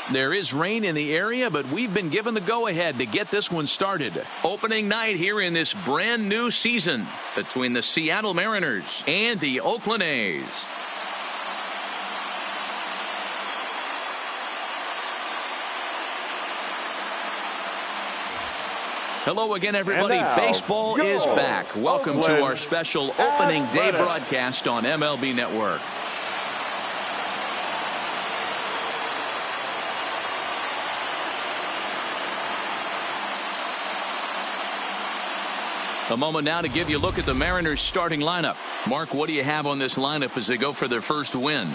There is rain in the area, but we've been given the go-ahead to get this one started. Opening night here in this brand new season between the Seattle Mariners and the Oakland A's. Hello again, everybody. Baseball is back. Welcome to our special opening day broadcast on MLB Network. A moment now to give you a look at the Mariners starting lineup. Mark, what do you have on this lineup as they go for their first win?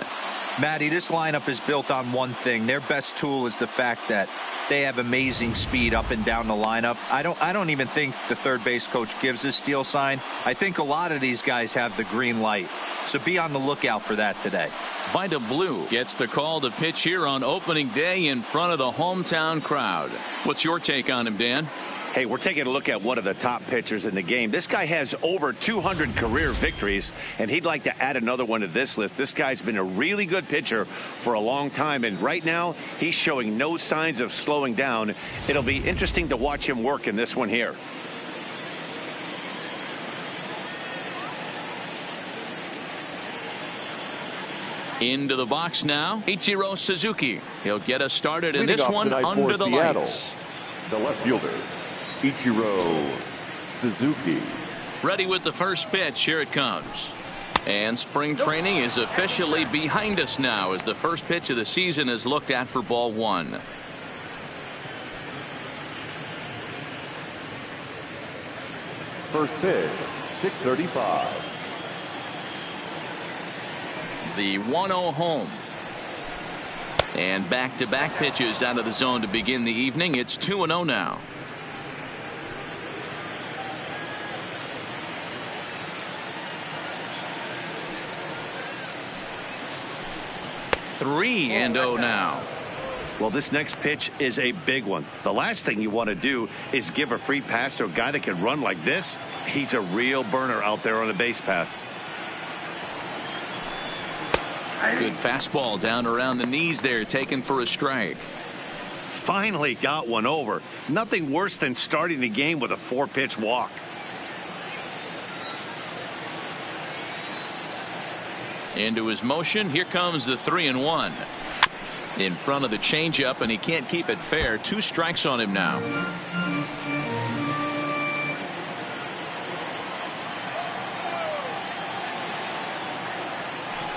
Matty, this lineup is built on one thing. Their best tool is the fact that they have amazing speed up and down the lineup. I don't even think the third base coach gives a steal sign. I think a lot of these guys have the green light. So be on the lookout for that today. Vida Blue gets the call to pitch here on opening day in front of the hometown crowd. What's your take on him, Dan? Hey, we're taking a look at one of the top pitchers in the game. This guy has over 200 career victories, and he'd like to add another one to this list. This guy's been a really good pitcher for a long time, and right now he's showing no signs of slowing down. It'll be interesting to watch him work in this one here. Into the box now, Ichiro Suzuki. He'll get us started in this one under the lights. The left fielder, Ichiro Suzuki. Ready with the first pitch. Here it comes. And spring training is officially behind us now as the first pitch of the season is looked at for ball one. First pitch, 6:35. The 1-0 home. And back-to-back pitches out of the zone to begin the evening. It's 2-0 now. Three and 0 now. Well, this next pitch is a big one. The last thing you want to do is give a free pass to a guy that can run like this. He's a real burner out there on the base paths. Good fastball down around the knees there, taken for a strike. Finally got one over. Nothing worse than starting the game with a 4-pitch walk. Into his motion. Here comes the 3-1. In front of the changeup, and he can't keep it fair. 2 strikes on him now.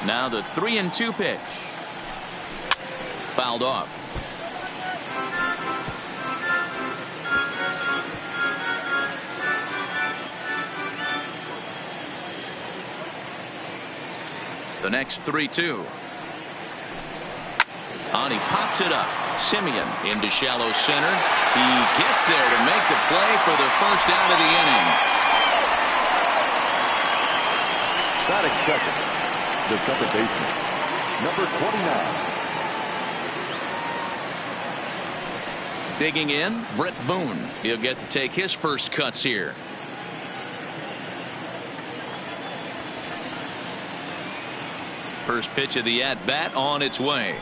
Now the 3-2 pitch. Fouled off. The next 3-2. On, he pops it up. Simeon into shallow center. He gets there to make the play for the first out of the inning. Batting second, the second baseman, number 29. Digging in, Brett Boone. He'll get to take his first cuts here. First pitch of the at-bat on its way.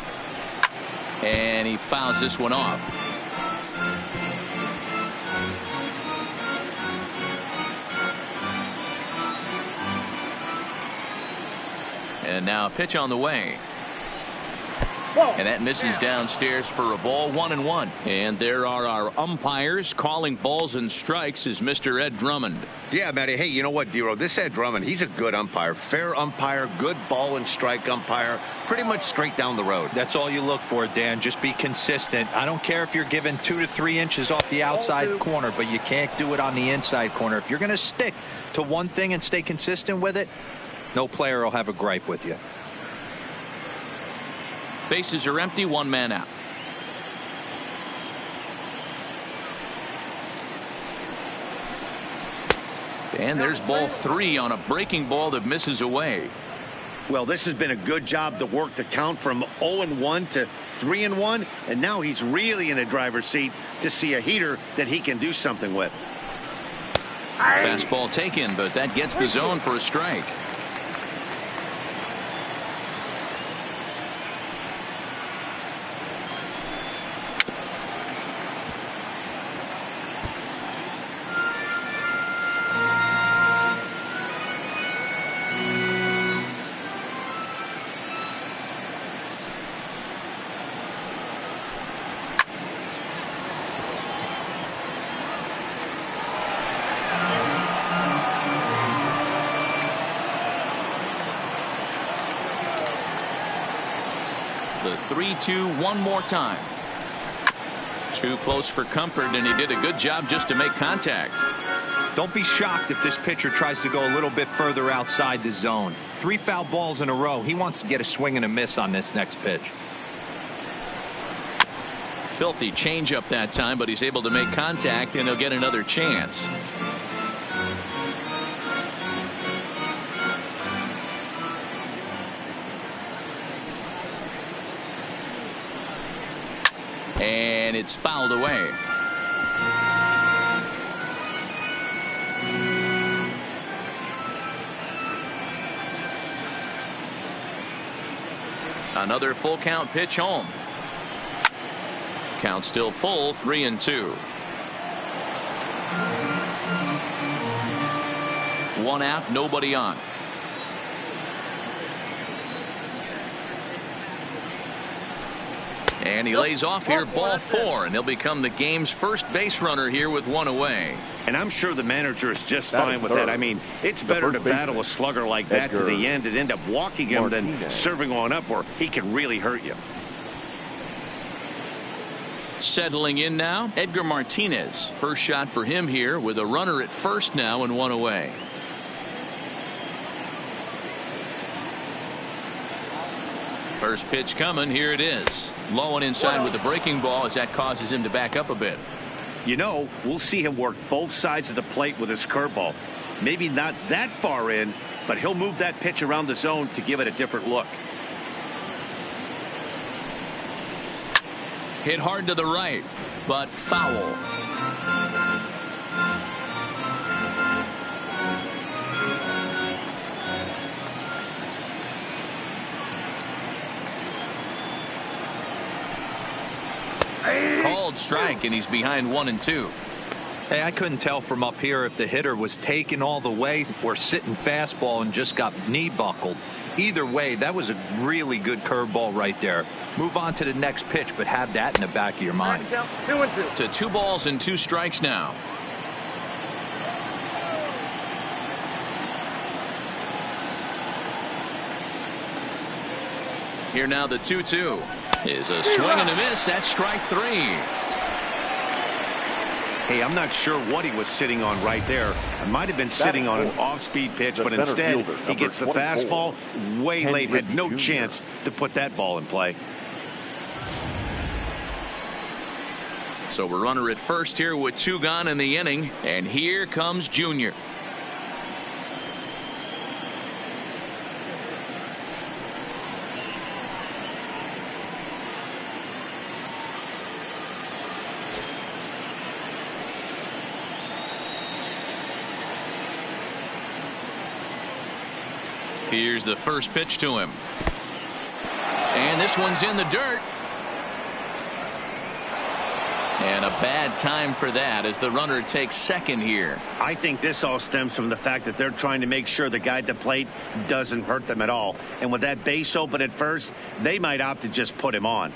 And he fouls this one off. And now a pitch on the way. And that misses downstairs for a ball, 1-1. And there are our umpires calling balls and strikes is Mr. Ed Drummond. Yeah, Matty. Hey, you know what, Dero? This Ed Drummond, he's a good umpire. Fair umpire, good ball and strike umpire. Pretty much straight down the road. That's all you look for, Dan. Just be consistent. I don't care if you're given 2 to 3 inches off the outside corner, but you can't do it on the inside corner. If you're going to stick to one thing and stay consistent with it, no player will have a gripe with you. Bases are empty, 1 man out. And there's ball 3 on a breaking ball that misses away. Well, this has been a good job to work the count from 0-1 to 3-1, and now he's really in the driver's seat to see a heater that he can do something with. Fastball taken, but that gets the zone for a strike. The 3-2 one more time. Too close for comfort, and he did a good job just to make contact. Don't be shocked if this pitcher tries to go a little bit further outside the zone. 3 foul balls in a row. He wants to get a swing and a miss on this next pitch. Filthy changeup that time, but he's able to make contact, and he'll get another chance. And it's fouled away. Another full count pitch home. Count still full, 3-2. 1 out, nobody on. And he lays off here, ball 4, and he'll become the game's first base runner here with 1 away. And I'm sure the manager is just fine with that. I mean, it's better to battle a slugger like that to the end and end up walking him than serving on up where he can really hurt you. Settling in now, Edgar Martinez. First shot for him here with a runner at first now and 1 away. First pitch coming. Here it is. Low and inside with the breaking ball as that causes him to back up a bit. You know, we'll see him work both sides of the plate with his curveball. Maybe not that far in, but he'll move that pitch around the zone to give it a different look. Hit hard to the right, but foul. Called strike, and he's behind 1-2. Hey, I couldn't tell from up here if the hitter was taking all the way or sitting fastball and just got knee buckled. Either way, that was a really good curveball right there. Move on to the next pitch, but have that in the back of your mind. To 2 balls and 2 strikes now. Here now the 2-2 is a swing and a miss. That's strike 3. Hey, I'm not sure what he was sitting on right there. It might have been sitting on an off-speed pitch, but instead he gets the fastball way late. Had no chance to put that ball in play. So we're runner at first here with 2 gone in the inning, and here comes Junior. Here's the first pitch to him. And this one's in the dirt. And a bad time for that as the runner takes second here. I think this all stems from the fact that they're trying to make sure the guy at the plate doesn't hurt them at all. And with that base open at first, they might opt to just put him on.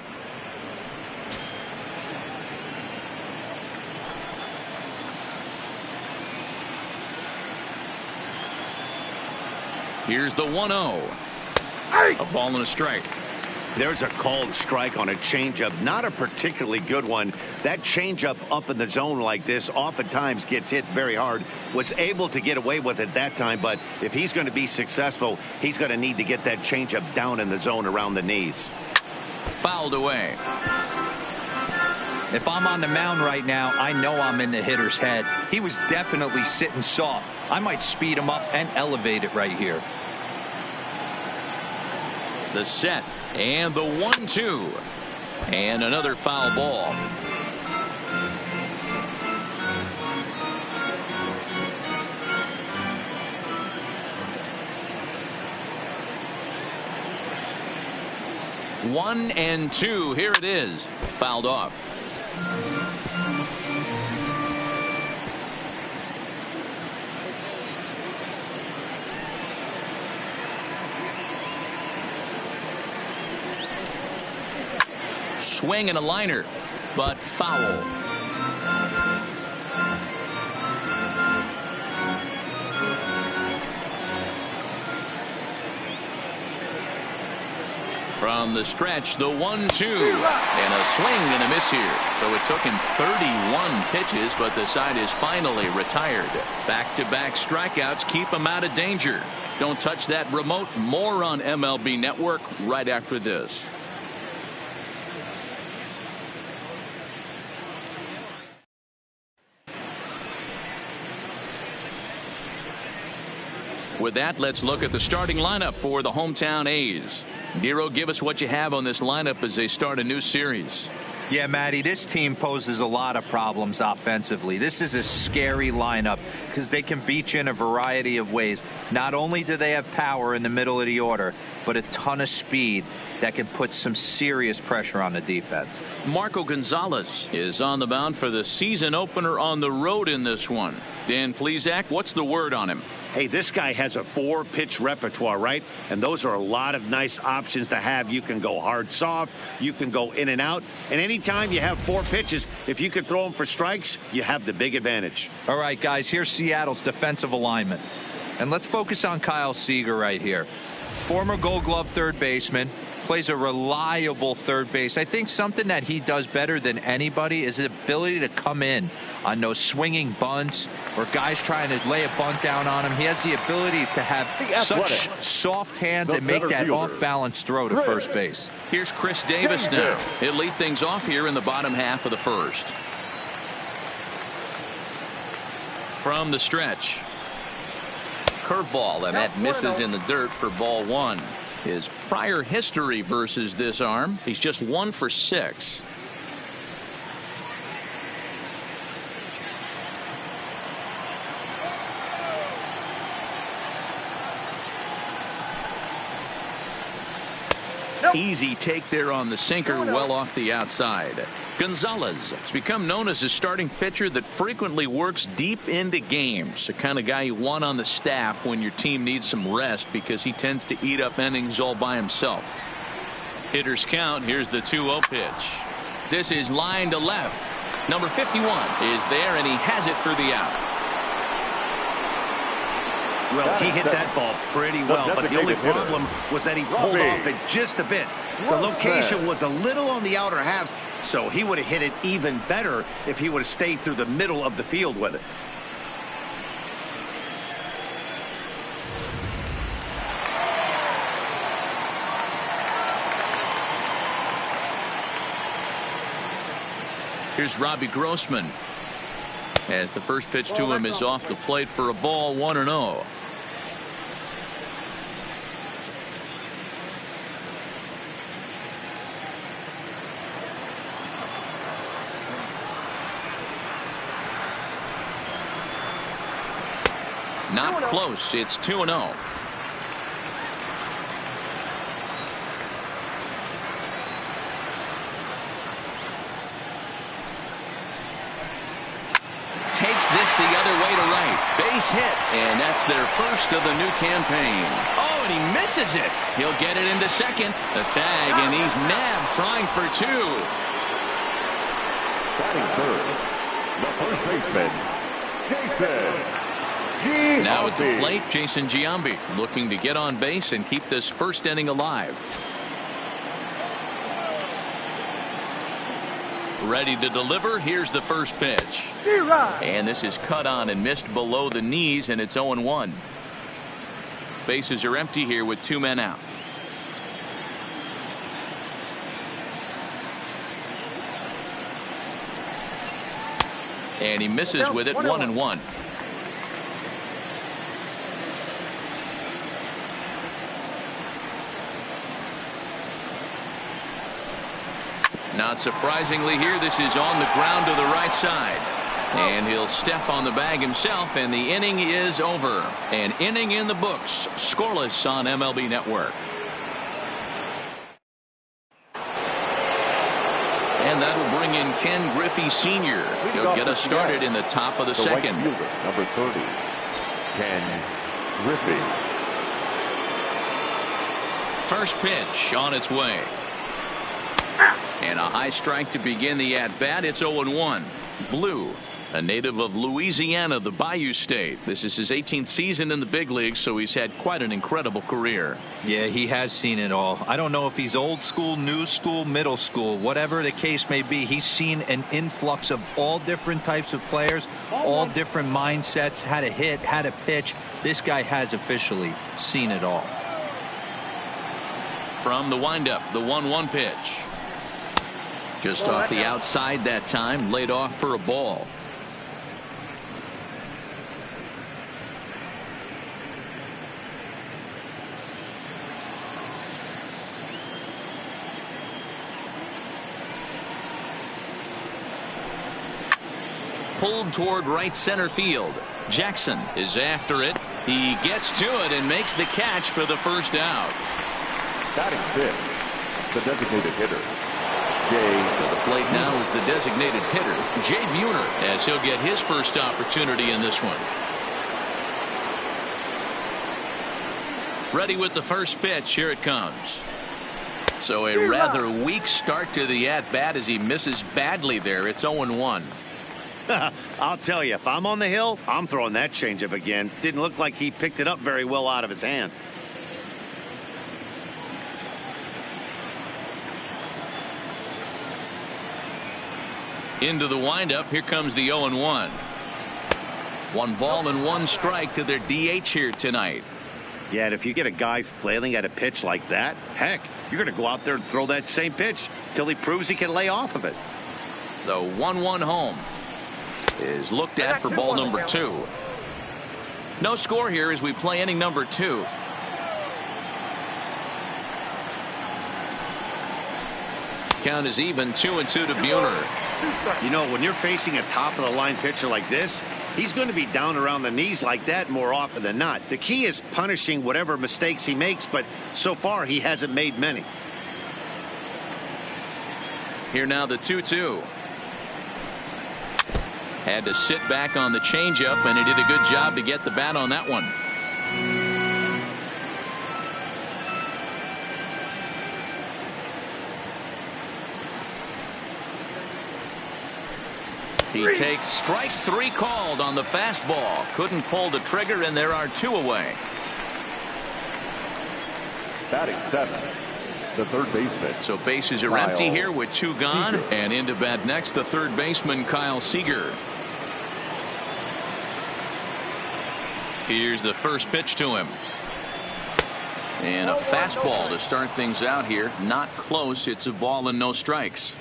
Here's the 1-0. A ball and a strike. There's a called strike on a changeup. Not a particularly good one. That changeup up in the zone like this oftentimes gets hit very hard. Was able to get away with it that time, but if he's going to be successful, he's going to need to get that changeup down in the zone around the knees. Fouled away. If I'm on the mound right now, I know I'm in the hitter's head. He was definitely sitting soft. I might speed him up and elevate it right here. The set and the 1-2 and another foul ball. One and 2. Here it is. Fouled off. Swing and a liner, but foul. From the stretch, the 1-2, and a swing and a miss here. So it took him 31 pitches, but the side is finally retired. Back-to-back strikeouts keep him out of danger. Don't touch that remote. More on MLB Network right after this. With that, let's look at the starting lineup for the hometown A's. Nero, give us what you have on this lineup as they start a new series. Yeah, Matty, this team poses a lot of problems offensively. This is a scary lineup because they can beat you in a variety of ways. Not only do they have power in the middle of the order, but a ton of speed that can put some serious pressure on the defense. Marco Gonzalez is on the mound for the season opener on the road in this one. Dan Plesac, what's the word on him? Hey, this guy has a 4-pitch repertoire, right? And those are a lot of nice options to have. You can go hard, soft. You can go in and out. And anytime you have 4 pitches, if you can throw them for strikes, you have the big advantage. All right, guys, here's Seattle's defensive alignment. And let's focus on Kyle Seager right here. Former Gold Glove third baseman. Plays a reliable third base. I think something that he does better than anybody is his ability to come in on those swinging bunts or guys trying to lay a bunt down on him. He has the ability to have such soft hands and make that off-balance throw to first base. Here's Chris Davis now. He'll lead things off here in the bottom half of the first. From the stretch. Curveball, and that misses in the dirt for ball 1. His prior history versus this arm, he's just 1 for 6. Easy take there on the sinker, well off the outside. Gonzalez has become known as a starting pitcher that frequently works deep into games. The kind of guy you want on the staff when your team needs some rest because he tends to eat up innings all by himself. Hitters count. Here's the 2-0 pitch. This is line to left. Number 51 is there, and he has it for the out. Well, he hit that ball pretty well, but the only problem was that he pulled off it just a bit. The location was a little on the outer half, so he would have hit it even better if he would have stayed through the middle of the field with it. Here's Robbie Grossman, as the first pitch to him is off the plate for a ball, 1-0. Not close. It's 2-0. Takes this the other way to right. Base hit, and that's their first of the new campaign. Oh, and he misses it. He'll get it into second. The tag, and he's nabbed trying for 2. Batting third, the first baseman, Jason. Now at the plate, Jason Giambi looking to get on base and keep this first inning alive. Ready to deliver. Here's the first pitch. And this is cut on and missed below the knees, and it's 0-1. Bases are empty here with 2 men out. And he misses with it, 1-1. Not surprisingly here, this is on the ground to the right side. And he'll step on the bag himself, and the inning is over. An inning in the books, scoreless on MLB Network. And that'll bring in Ken Griffey Sr. He'll get us started in the top of the second. Right fielder, number 30, Ken Griffey. First pitch on its way. And a high strike to begin the at-bat. It's 0-1. Blue A native of Louisiana, the Bayou State. This is his 18th season in the big leagues, so he's had quite an incredible career. Yeah, he has seen it all. I don't know if he's old school, new school, middle school, whatever the case may be. He's seen an influx of all different types of players, all different mindsets, how to hit, how to pitch. This guy has officially seen it all. From the windup, the 1-1 pitch. Just off the outside that time, laid off for a ball. Pulled toward right center field. Jackson is after it. He gets to it and makes the catch for the first out. Batting fifth, the designated hitter, Jay. To the plate now is the designated hitter, Jay Buhner, as he'll get his first opportunity in this one. Ready with the first pitch. Here it comes. So a rather weak start to the at-bat as he misses badly there. It's 0-1. I'll tell you, if I'm on the hill, I'm throwing that changeup again. Didn't look like he picked it up very well out of his hand. Into the windup. Here comes the 0-1. 1 ball and 1 strike to their DH here tonight. Yeah, and if you get a guy flailing at a pitch like that, heck, you're going to go out there and throw that same pitch till he proves he can lay off of it. The 1-1 home is looked at for ball number 2. No score here as we play inning number 2. Count is even, 2-2 to Buhner. You know, when you're facing a top of the line pitcher like this, he's going to be down around the knees like that more often than not. The key is punishing whatever mistakes he makes, but so far he hasn't made many. Here now the 2-2. Had to sit back on the changeup, and he did a good job to get the bat on that one. He takes strike 3 called on the fastball. Couldn't pull the trigger, and there are 2 away. Batting 7, the third baseman. So bases are empty here with 2 gone. And into bat next, the third baseman, Kyle Seager. Here's the first pitch to him. And a fastball to start things out here. Not close. It's a ball and no strikes.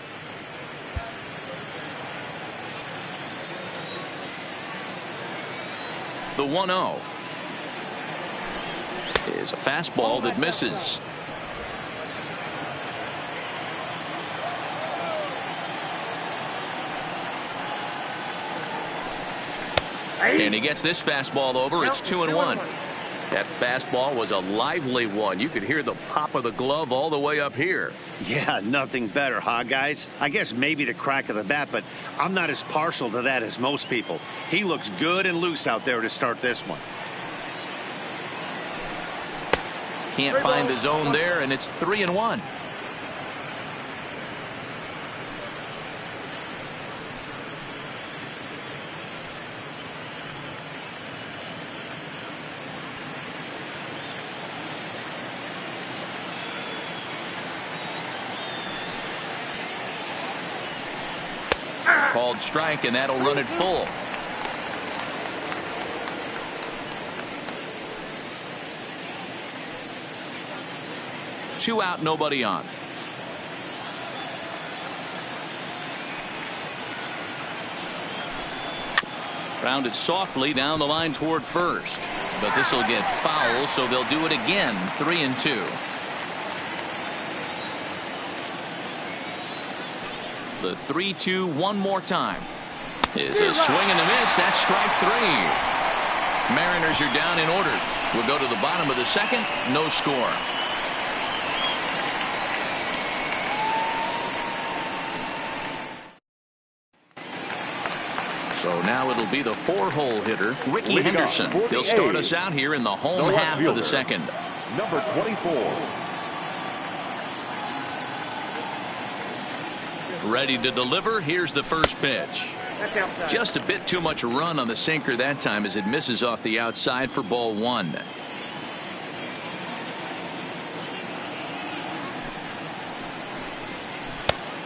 The 1-0 is a fastball that misses. And he gets this fastball over. It's 2-1. That fastball was a lively one. You could hear the pop of the glove all the way up here. Yeah, nothing better, huh, guys? I guess maybe the crack of the bat, but I'm not as partial to that as most people. He looks good and loose out there to start this one. Can't find the zone there, and it's 3-1. Called strike, and that'll run it full. Two out, nobody on. Grounded softly down the line toward first, but this will get foul, so they'll do it again. 3-2. The 3-2 one more time is a swing and a miss. That's strike 3. Mariners are down in order. We'll go to the bottom of the second. No score. So now it'll be the 4-hole hitter, Ricky Henderson. He'll start us out here in the home half of the second. Number 24. Ready to deliver. Here's the first pitch. Just a bit too much run on the sinker that time as it misses off the outside for ball one.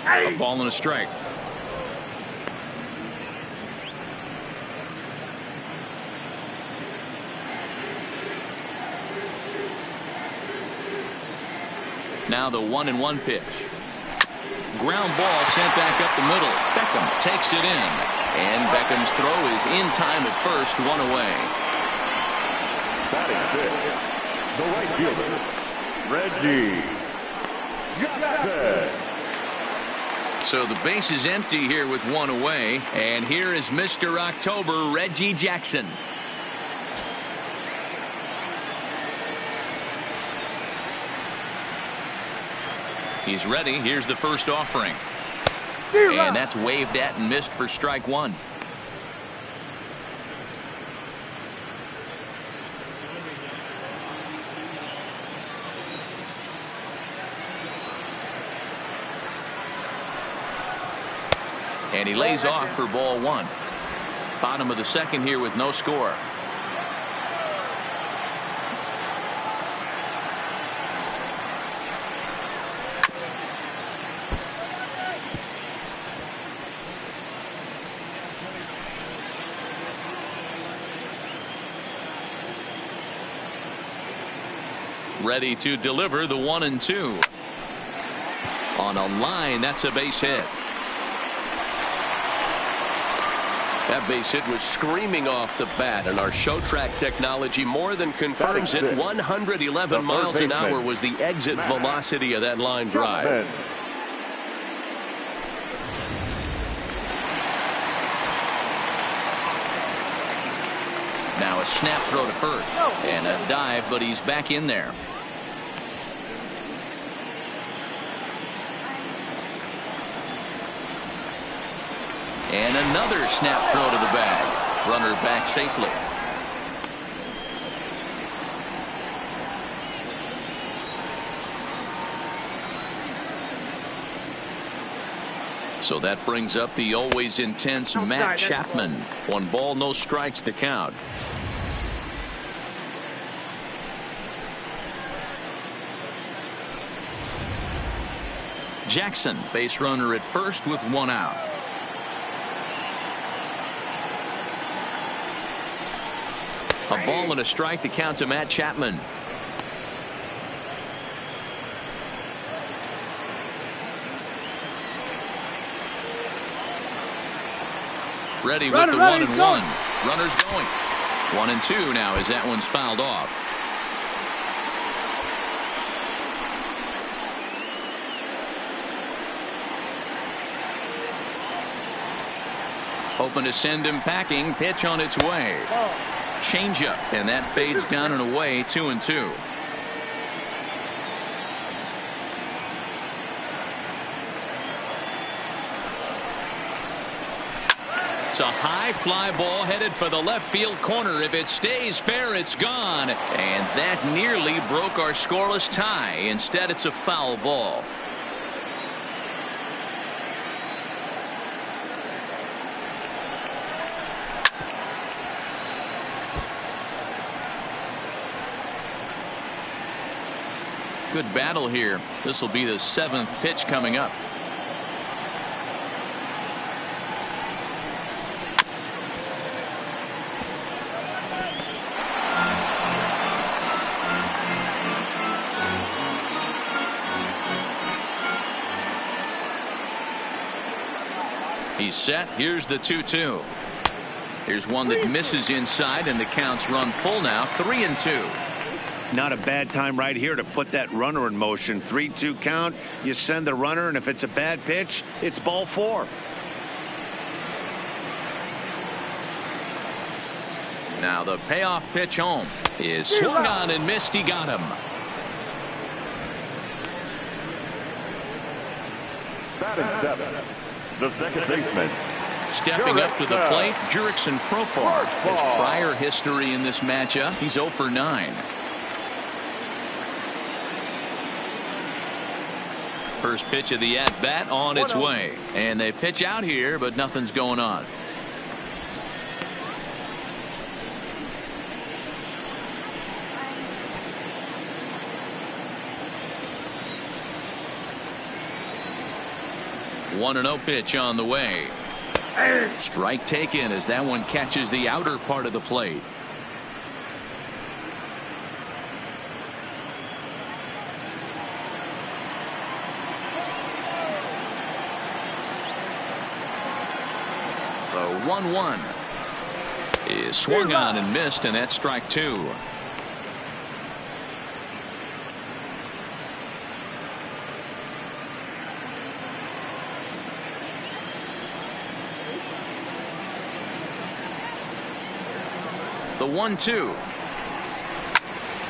A ball and a strike. Now the 1-1 pitch. Ground ball sent back up the middle. Beckham takes it in. And Beckham's throw is in time at first, one away. Batting fifth, the right fielder, Reggie Jackson. So the base is empty here with one away. And here is Mr. October, Reggie Jackson. He's ready. Here's the first offering. And that's waved at and missed for strike one. And he lays off for ball one. Bottom of the second here with no score. Ready to deliver the 1-2. On a line, that's a base hit. That base hit was screaming off the bat, and our show track technology more than confirms it. 111 miles an hour was the exit velocity of that line drive. Now a snap throw to first and a dive, but he's back in there. And another snap throw to the bag. Runner back safely. So that brings up the always intense Matt Chapman. 1 ball, no strikes to count. Jackson, base runner at first with 1 out. A ball and a strike to count to Matt Chapman. Ready with the 1-1. Runners going. 1-2 now as that one's fouled off. Hoping to send him packing. Pitch on its way. Changeup, and that fades down and away. 2-2. It's a high fly ball headed for the left field corner. If it stays fair, it's gone. And that nearly broke our scoreless tie. Instead, it's a foul ball. Good battle here. This will be the 7th pitch coming up. He's set. Here's the 2-2. Here's one that misses inside, and the count's run full now. 3-2. Not a bad time right here to put that runner in motion. 3-2 count. You send the runner, and if it's a bad pitch, it's ball 4. Now the payoff pitch home is swung on and missed. He got him. Batting 7, the second baseman. Stepping up to the plate, Jurickson Profar. His prior history in this matchup, he's 0 for 9. First pitch of the at-bat on its way. And they pitch out here, but nothing's going on. 1-0 pitch on the way. Strike taken as that one catches the outer part of the plate. The 1-1 is swung on and missed, and that's strike 2. The 1-2.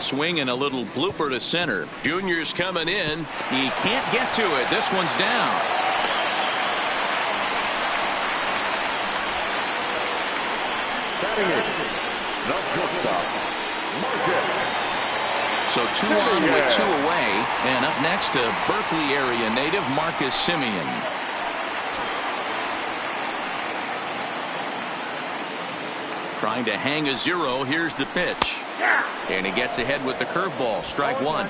Swing and a little blooper to center. Junior's coming in. He can't get to it. This one's down. The shortstop, So 2 on with 2 away. And up next, a Berkeley area native, Marcus Simeon. Trying to hang a 0. Here's the pitch. And he gets ahead with the curveball. Strike 1.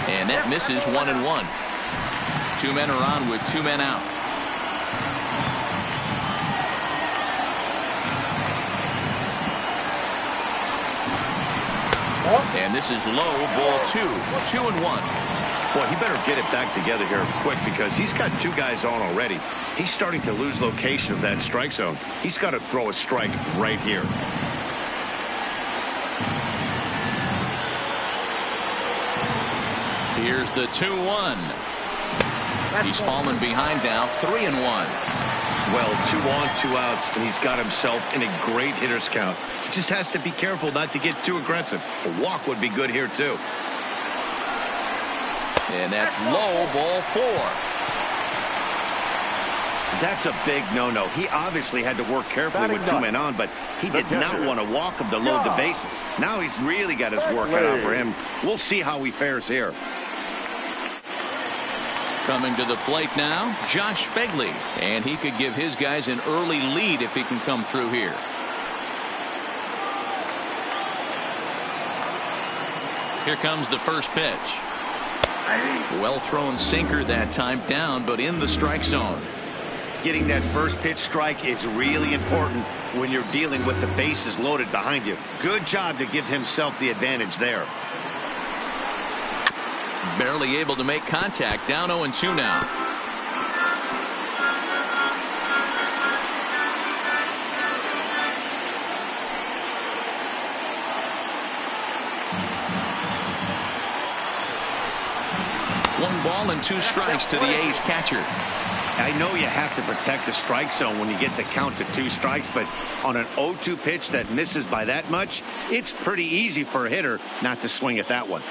And that misses. 1-1. 2 men are on with 2 men out. And this is low, ball 2. 2-1. Boy, he better get it back together here quick because he's got 2 guys on already. He's starting to lose location of that strike zone. He's got to throw a strike right here. Here's the 2-1. He's fallen behind now. 3-1. Well, 2 on, 2 outs, and he's got himself in a great hitter's count. He just has to be careful not to get too aggressive. A walk would be good here, too. And that's low, ball 4. That's a big no-no. He obviously had to work carefully with 2 men on, but he did not want to walk him to load the bases. Now he's really got his work cut out for him. We'll see how he fares here. Coming to the plate now, Josh Fegley. And he could give his guys an early lead if he can come through here. Here comes the first pitch. Well thrown sinker that time, down but in the strike zone. Getting that first pitch strike is really important when you're dealing with the bases loaded behind you. Good job to give himself the advantage there. Barely able to make contact. Down 0-2 now. One ball and 2 strikes to the A's catcher. I know you have to protect the strike zone when you get the count to 2 strikes, but on an 0-2 pitch that misses by that much, it's pretty easy for a hitter not to swing at that one.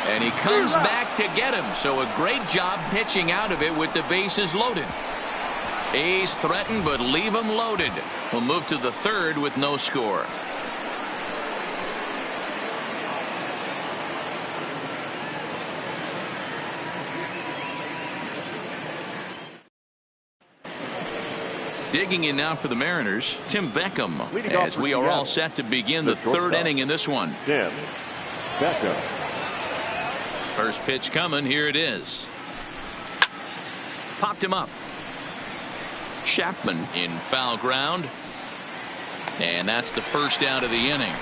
And he comes back to get him. So a great job pitching out of it with the bases loaded. A's threaten, but leave them loaded. We'll move to the 3rd with no score. Digging in now for the Mariners, Tim Beckham, as we are all set to begin the 3rd inning in this one. Tim Beckham. First pitch coming. Here it is. Popped him up. Chapman in foul ground. And that's the first out of the inning.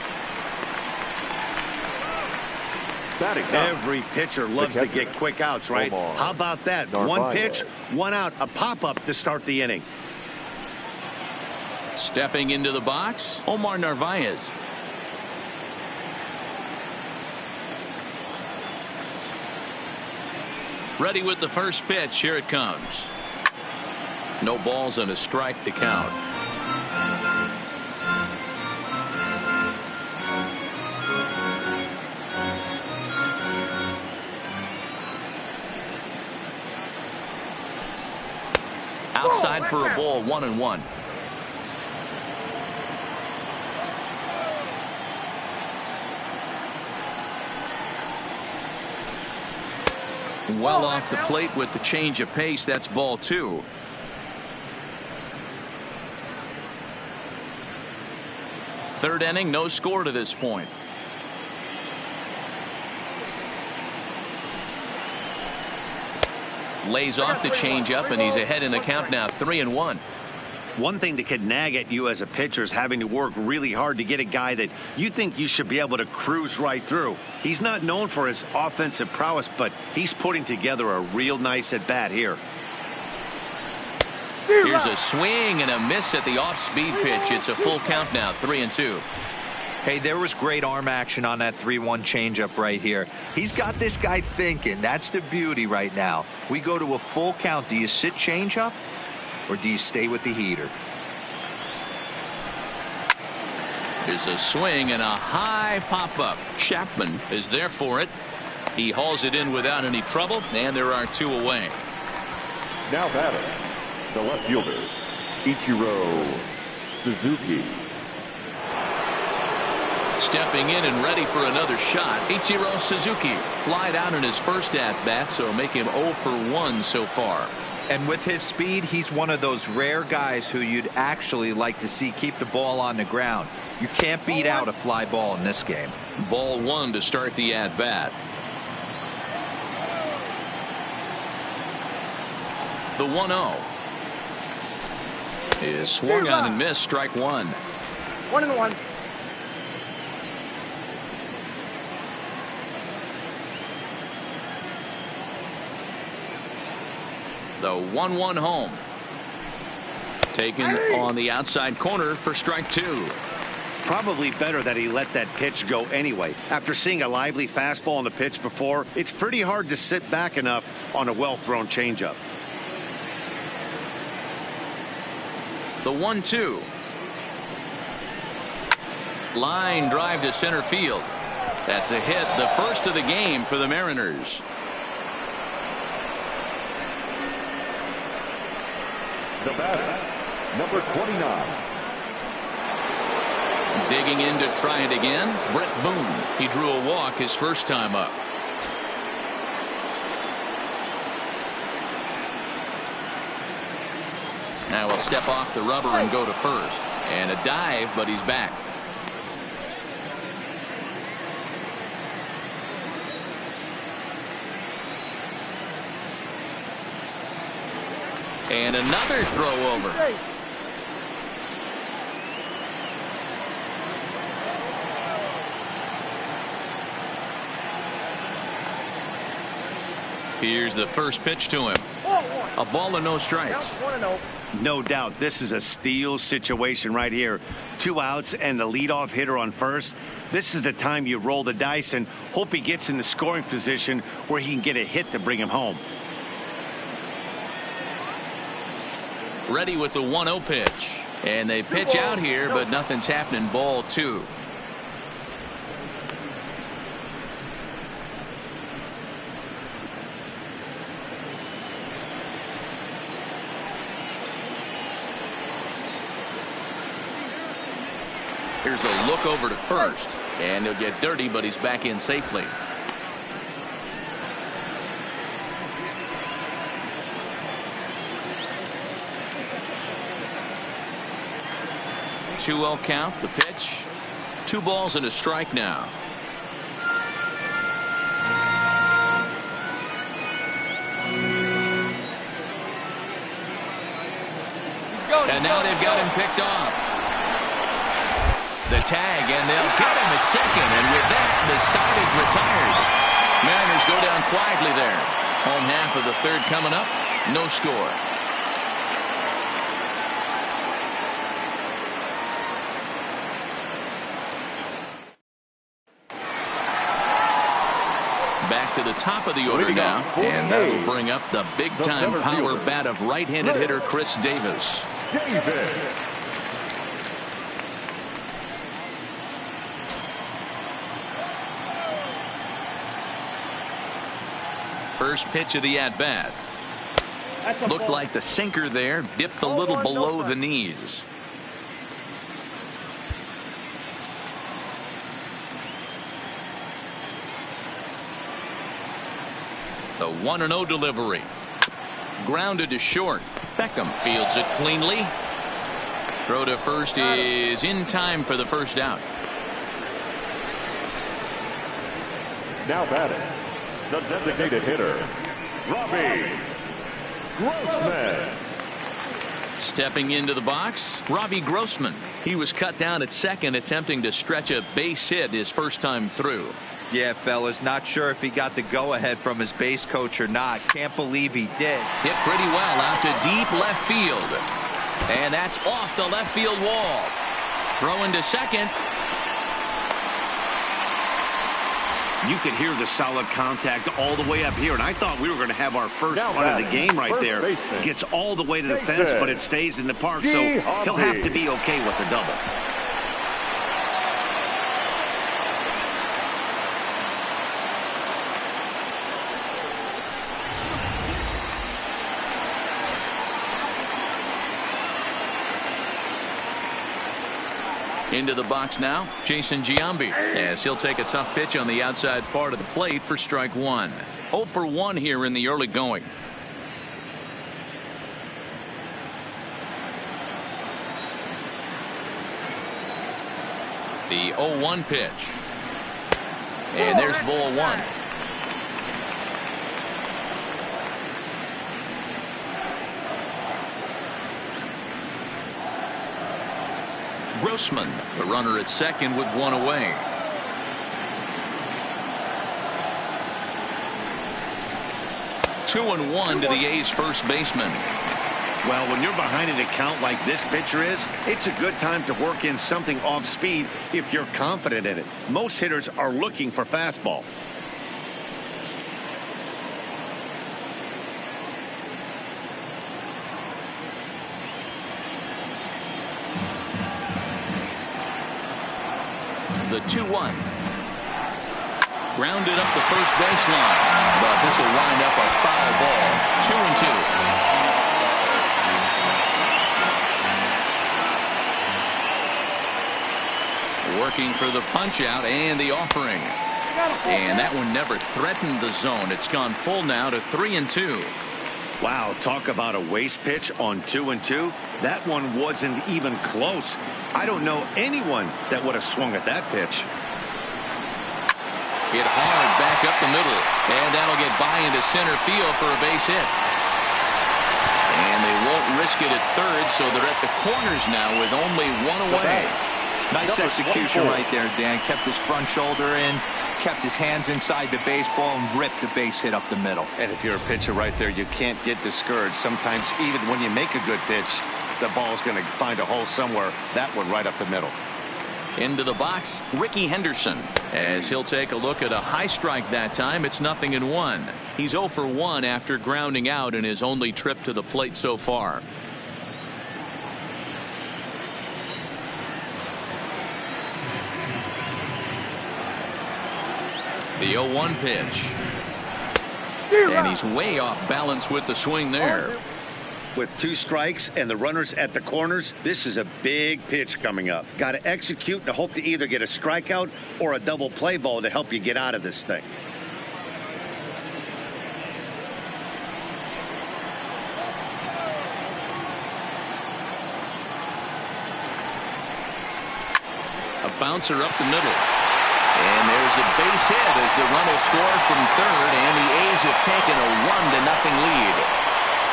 Every pitcher loves to get quick outs, right? How about that? One pitch, 1 out, a pop-up to start the inning. Stepping into the box, Omar Narvaez. Ready with the first pitch. Here it comes. No balls and a strike to count. Outside for a ball. 1-1. Well off the plate with the change of pace. That's ball 2. Third inning, no score to this point. Lays off the changeup, and he's ahead in the count now, 3-1. One thing that could nag at you as a pitcher is having to work really hard to get a guy that you think you should be able to cruise right through. He's not known for his offensive prowess, but he's putting together a real nice at bat here. Here's a swing and a miss at the off-speed pitch. It's a full count now, 3-2. Hey, there was great arm action on that 3-1 changeup right here. He's got this guy thinking. That's the beauty right now. We go to a full count. Do you sit changeup or do you stay with the heater? Here's a swing and a high pop-up. Chapman is there for it. He hauls it in without any trouble, and there are 2 away. Now batting, the left fielder, Ichiro Suzuki. Stepping in and ready for another shot, Ichiro Suzuki. Flied out in his first at-bat, so make him 0 for 1 so far. And with his speed, he's one of those rare guys who you'd actually like to see keep the ball on the ground. You can't beat out a fly ball in this game. Ball 1 to start the at-bat. The 1-0 is swung on and missed. Strike 1. 1-1. The 1-1 home. Taken on the outside corner for strike 2. Probably better that he let that pitch go anyway. After seeing a lively fastball on the pitch before, it's pretty hard to sit back enough on a well-thrown changeup. The 1-2. Line drive to center field. That's a hit, the first of the game for the Mariners. The batter, number 29. Digging in to try it again, Brett Boone. He drew a walk his first time up. Now he'll step off the rubber and go to first. And a dive, but he's back. And another throw over. Here's the first pitch to him. A ball and no strikes. No doubt this is a steal situation right here. 2 outs and the leadoff hitter on first. This is the time you roll the dice and hope he gets in the scoring position where he can get a hit to bring him home. Ready with the 1-0 pitch. And they pitch out here, but nothing's happening. Ball 2. Here's a look over to first. And he'll get dirty, but he's back in safely. Two-0 count, the pitch. 2 balls and a strike now. And now they've got him picked off. The tag, and they'll get him at second. And with that, the side is retired. Mariners go down quietly there. Home half of the third coming up. No score. Back to the top of the order now, and that'll bring up the big-time power bat of right-handed hitter Chris Davis. First pitch of the at-bat. Looked like the sinker there, dipped a little below the knees. The 1-0 delivery. Grounded to short. Beckham fields it cleanly. Throw to first is in time for the first out. Now batting, the designated hitter, Robbie Grossman. Stepping into the box, Robbie Grossman. He was cut down at second, attempting to stretch a base hit his first time through. Yeah, fellas, not sure if he got the go-ahead from his base coach or not. Can't believe he did. Hit pretty well out to deep left field. And that's off the left field wall. Throwing to second. You could hear the solid contact all the way up here, and I thought we were going to have our first run of the game right there. Gets all the way to the fence, but it stays in the park, so he'll have to be okay with the double. Into the box now, Jason Giambi, as he'll take a tough pitch on the outside part of the plate for strike one. 0 for 1 here in the early going. The 0-1 pitch. And there's ball one. Grossman, the runner at second with one away. Two and one to the A's first baseman. Well, when you're behind an account like this pitcher is, it's a good time to work in something off speed if you're confident in it. Most hitters are looking for fastball. The 2-1. Grounded up the first baseline, but this will wind up a foul ball. 2-2. Working for the punch out and the offering. And that one never threatened the zone. It's gone full now to 3-2. Wow, talk about a waste pitch on 2-2. That one wasn't even close. I don't know anyone that would have swung at that pitch. Hit hard back up the middle, and that'll get by into center field for a base hit. And they won't risk it at third, so they're at the corners now with only one away. Nice execution right there, Dan. Kept his front shoulder in, kept his hands inside the baseball, and ripped the base hit up the middle. And if you're a pitcher right there, you can't get discouraged. Sometimes even when you make a good pitch, the ball's going to find a hole somewhere. That one right up the middle. Into the box, Ricky Henderson, as he'll take a look at a high strike that time. It's 0-1. He's 0 for 1 after grounding out in his only trip to the plate so far. The 0-1 pitch. And he's way off balance with the swing there. With 2 strikes and the runners at the corners, this is a big pitch coming up. Got to execute and hope to either get a strikeout or a double play ball to help you get out of this thing. A bouncer up the middle. And there's a base hit as the run will score from third, and the A's have taken a 1-0 lead.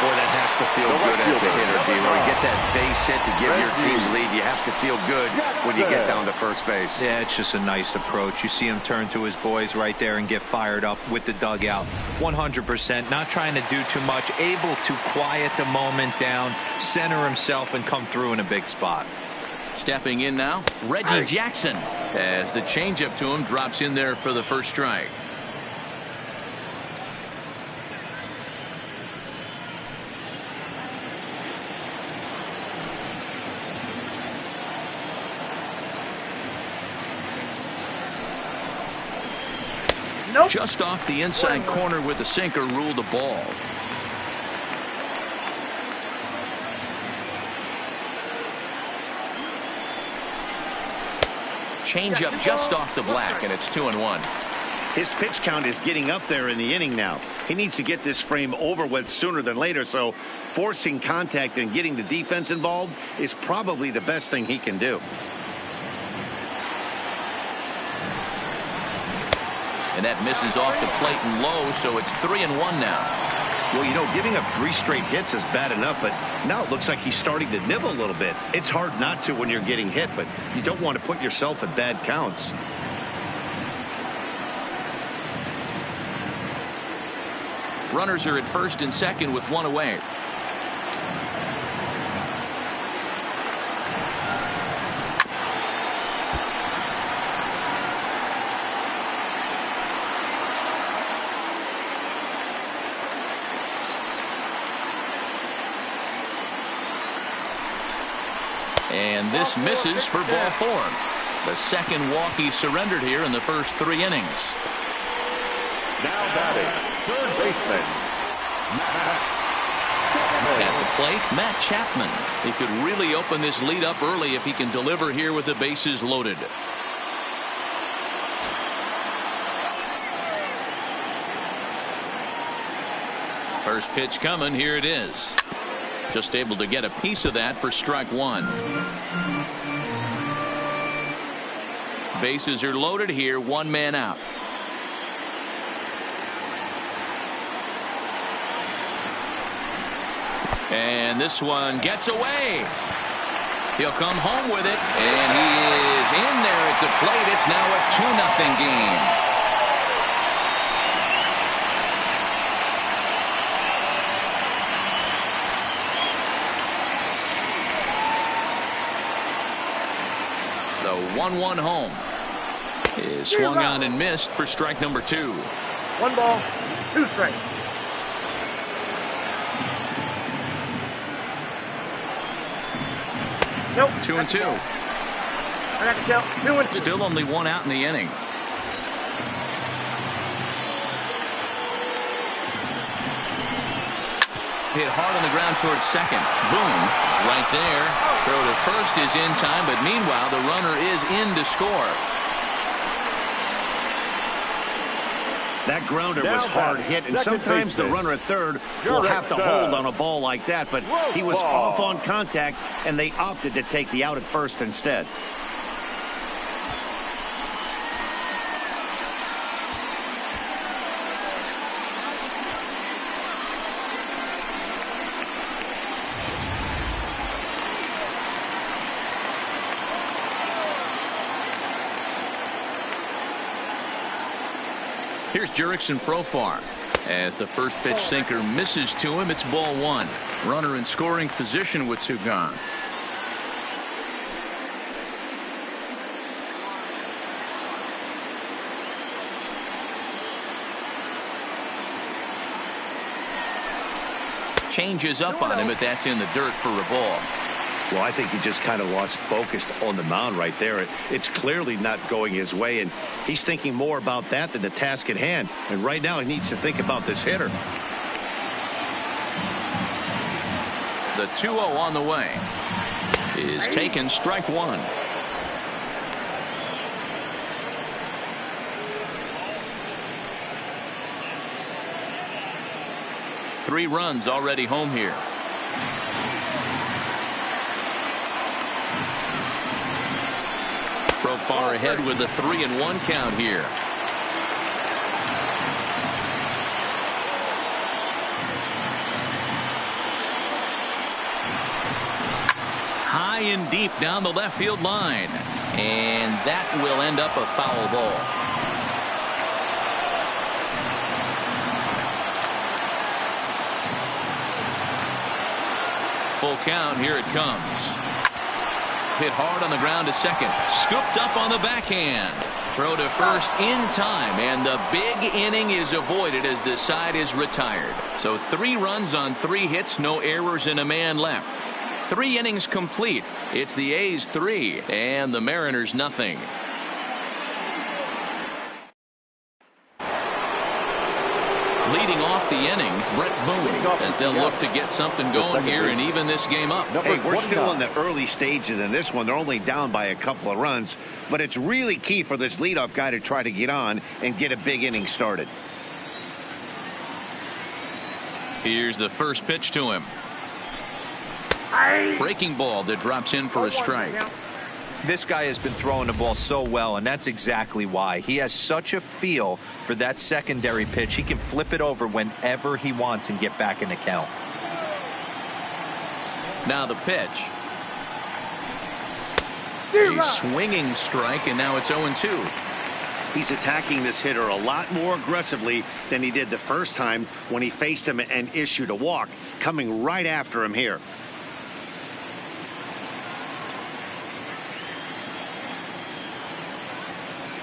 Boy, that has to feel good as a hitter, D-Roy. You get that base hit to give your team the lead. You have to feel good when you get down to first base. Yeah, it's just a nice approach. You see him turn to his boys right there and get fired up with the dugout. 100%. Not trying to do too much. Able to quiet the moment down, center himself, and come through in a big spot. Stepping in now, Reggie Jackson, as the changeup to him drops in there for the first strike. Just off the inside corner with the sinker, ruled the ball. Change up just off the black, and it's 2-1. His pitch count is getting up there in the inning now. He needs to get this frame over with sooner than later, so forcing contact and getting the defense involved is probably the best thing he can do. And that misses off the plate and low, so it's 3-1 now. Well, you know, giving up 3 straight hits is bad enough, but now it looks like he's starting to nibble a little bit. It's hard not to when you're getting hit, but you don't want to put yourself in bad counts. Runners are at first and second with 1 away. And this misses for ball 4. The second walk he surrendered here in the first 3 innings. Now batting, third baseman, At the plate, Matt Chapman. He could really open this lead up early if he can deliver here with the bases loaded. First pitch coming. Here it is. Just able to get a piece of that for strike 1. Bases are loaded here. 1 man out. And this one gets away. He'll come home with it, and he is in there at the plate. It's now a 2-0 game. The 1-1 home is swung on and missed for strike number 2. 1 ball, 2 strikes. Nope. 2-2. I got to count 2-2. Still only 1 out in the inning. Hit hard on the ground towards second. Boom. Right there. Throw to first is in time, but meanwhile the runner is in to score. That grounder was hard hit, and sometimes the runner at third will have to hold on a ball like that, but he was off on contact, and they opted to take the out at first instead. Here's Jurickson Profar. As the first pitch sinker misses to him, it's ball 1. Runner in scoring position with 2 gone. Changes up on him, but that's in the dirt for a ball. Well, I think he just kind of lost focus on the mound right there. It's clearly not going his way, and he's thinking more about that than the task at hand. And right now he needs to think about this hitter. The 2-0 on the way is taken. Strike 1. Three runs already home here. Profar ahead with a 3-1 count here. High and deep down the left field line, and that will end up a foul ball. Full count. Here it comes. Hit hard on the ground to second. Scooped up on the backhand. Throw to first in time, and the big inning is avoided as the side is retired. So 3 runs on 3 hits, no errors, and a man left. 3 innings complete. It's the A's 3 and the Mariners nothing. Leading off the inning, Brett Boone, as they'll look to get something going here and even this game up. Hey, we're still in the early stages in this one. They're only down by a couple of runs, but it's really key for this leadoff guy to try to get on and get a big inning started. Here's the first pitch to him. Breaking ball that drops in for a strike. This guy has been throwing the ball so well, and that's exactly why. He has such a feel for that secondary pitch. He can flip it over whenever he wants and get back in the count. Now the pitch. A swinging strike, and now it's 0-2. He's attacking this hitter a lot more aggressively than he did the first time when he faced him and issued a walk, coming right after him here.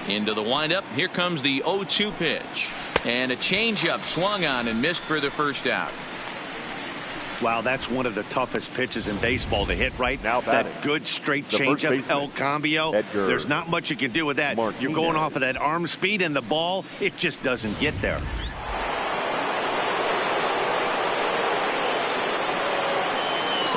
Into the windup. Here comes the 0-2 pitch. And a changeup swung on and missed for the first out. Wow, that's one of the toughest pitches in baseball to hit right now. That good straight changeup, El Cambio. There's not much you can do with that. You're going off of that arm speed, and the ball, it just doesn't get there.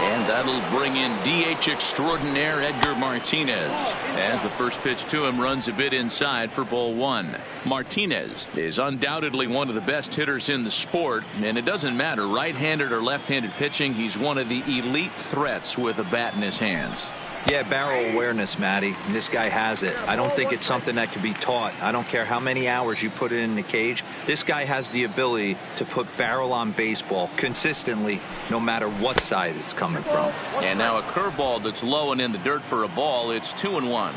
And that'll bring in DH extraordinaire Edgar Martinez, as the first pitch to him runs a bit inside for ball one. Martinez is undoubtedly one of the best hitters in the sport, and it doesn't matter right-handed or left-handed pitching. He's one of the elite threats with a bat in his hands. Yeah, barrel awareness, Matty. And this guy has it. I don't think it's something that can be taught. I don't care how many hours you put it in the cage. This guy has the ability to put barrel on baseball consistently, no matter what side it's coming from. And now a curveball that's low and in the dirt for a ball. It's 2-1.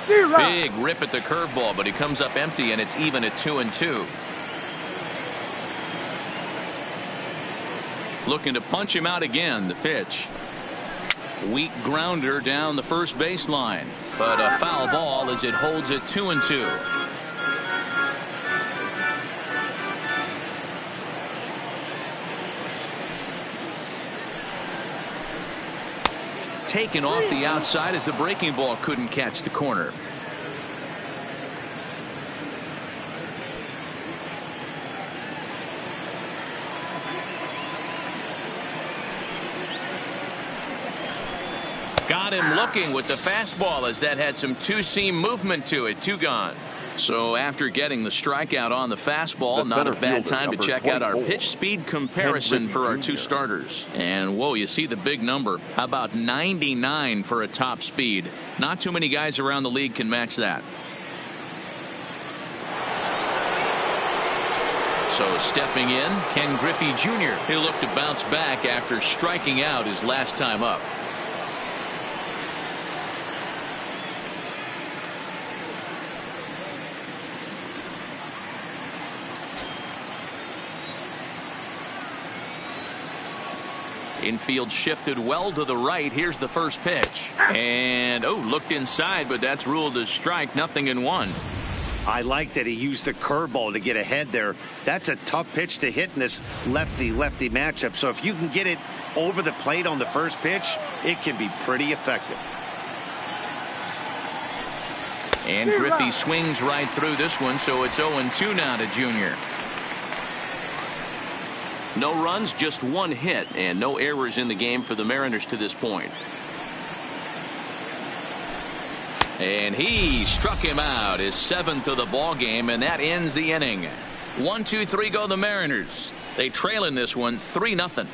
Big rip at the curveball, but he comes up empty, and it's even at 2-2. Looking to punch him out again. The pitch. Weak grounder down the first baseline, but a foul ball as it holds it 2-2. Taken off the outside as the breaking ball couldn't catch the corner. Got him looking with the fastball, as that had some two-seam movement to it. 2 gone. So after getting the strikeout on the fastball, not a bad time to check out our pitch speed comparison for our 2 starters. And whoa, you see the big number. How about 99 for a top speed? Not too many guys around the league can match that. So stepping in, Ken Griffey Jr. He'll look to bounce back after striking out his last time up. Infield shifted well to the right. Here's the first pitch. And, looked inside, but that's ruled as strike. 0-1. I like that he used the curveball to get ahead there. That's a tough pitch to hit in this lefty-lefty matchup. So if you can get it over the plate on the first pitch, it can be pretty effective. And Griffey swings right through this one, so it's 0-2 now to Junior. No runs, just 1 hit, and no errors in the game for the Mariners to this point. And he struck him out, his 7th of the ball game, and that ends the inning. 1-2-3 go the Mariners. They trail in this one 3-0.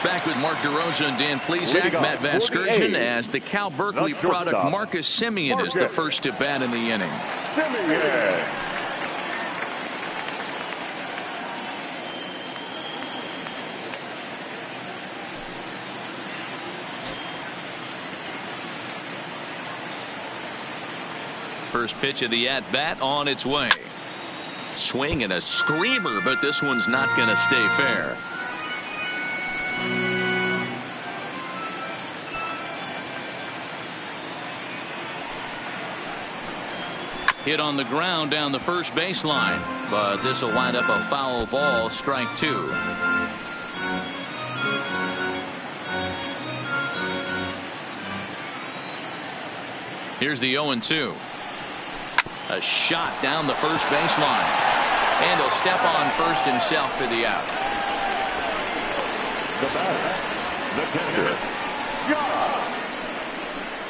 Back with Mark DeRosa and Dan Plesac, Matt Vasgersian, as the Cal Berkeley product Marcus Semien is the first to bat in the inning. First pitch of the at-bat on its way. Swing and a screamer, but this one's not going to stay fair. Hit on the ground down the first baseline, but this will wind up a foul ball, strike 2. Here's the 0-2. A shot down the first baseline. And he'll step on first himself for the out. The batter, the catcher,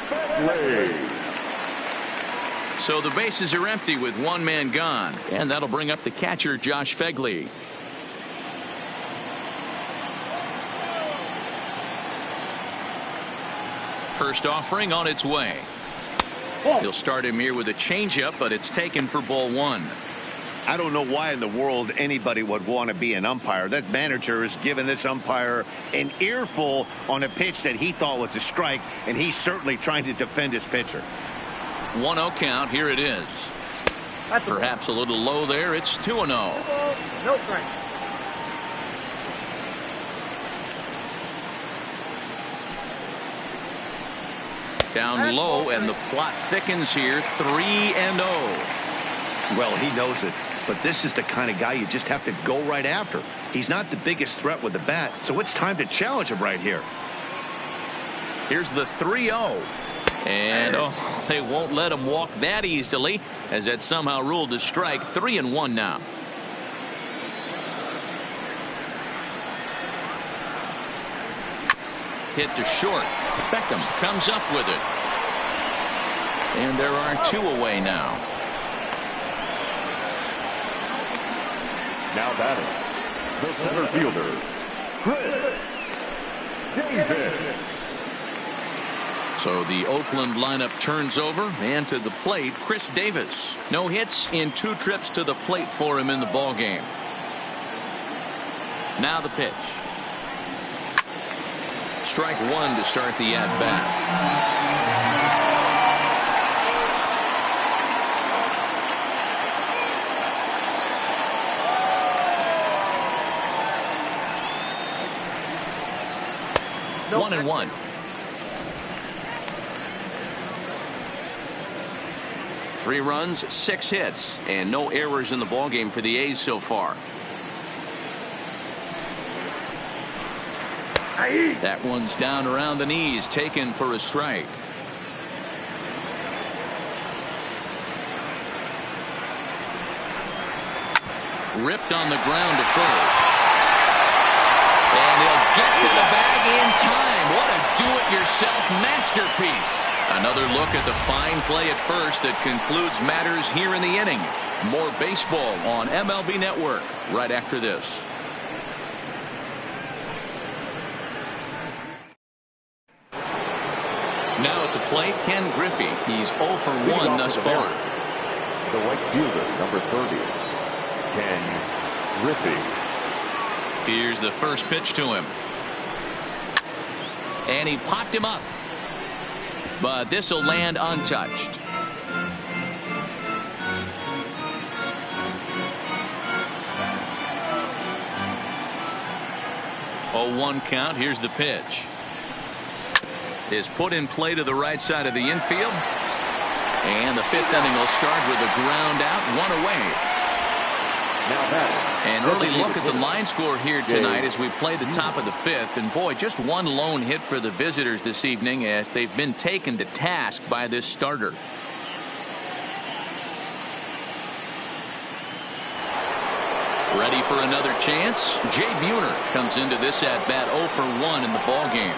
Fegley. So the bases are empty with one man gone. And that'll bring up the catcher, Josh Fegley. First offering on its way. He'll start him here with a changeup, but it's taken for ball one. I don't know why in the world anybody would want to be an umpire. That manager is giving this umpire an earful on a pitch that he thought was a strike, and he's certainly trying to defend his pitcher. 1-0 count. Here it is. Perhaps a little low there. It's 2-0. No strike. Down low, and the plot thickens here. 3-0. Well, he knows it, but this is the kind of guy you just have to go right after. He's not the biggest threat with the bat, so it's time to challenge him right here. Here's the 3-0. And they won't let him walk that easily, as that's somehow ruled a strike. 3-1 now. Hit to short. Beckham comes up with it. And there are two away now. Now batting, the center fielder, Chris Davis. So the Oakland lineup turns over, and to the plate, Chris Davis. No hits in 2 trips to the plate for him in the ballgame. Now the pitch. Strike one to start the at-bat. 1-1. Three runs, 6 hits, and no errors in the ballgame for the A's so far. That one's down around the knees, taken for a strike. Ripped on the ground to first. And he'll get to the bag in time. What a do-it-yourself masterpiece. Another look at the fine play at first that concludes matters here in the inning. More baseball on MLB Network right after this. Now at the plate, Ken Griffey. He's 0 for 1 thus far. The right fielder, number 30, Ken Griffey. Here's the first pitch to him. And he popped him up. But this will land untouched. 0-1 count. Here's the pitch. Is put in play to the right side of the infield. And the 5th inning will start with a ground out, 1 away. An early look at the line score here tonight as we play the top of the 5th. And boy, just one lone hit for the visitors this evening as they've been taken to task by this starter. Ready for another chance? Jay Buhner comes into this at bat 0 for 1 in the ball game.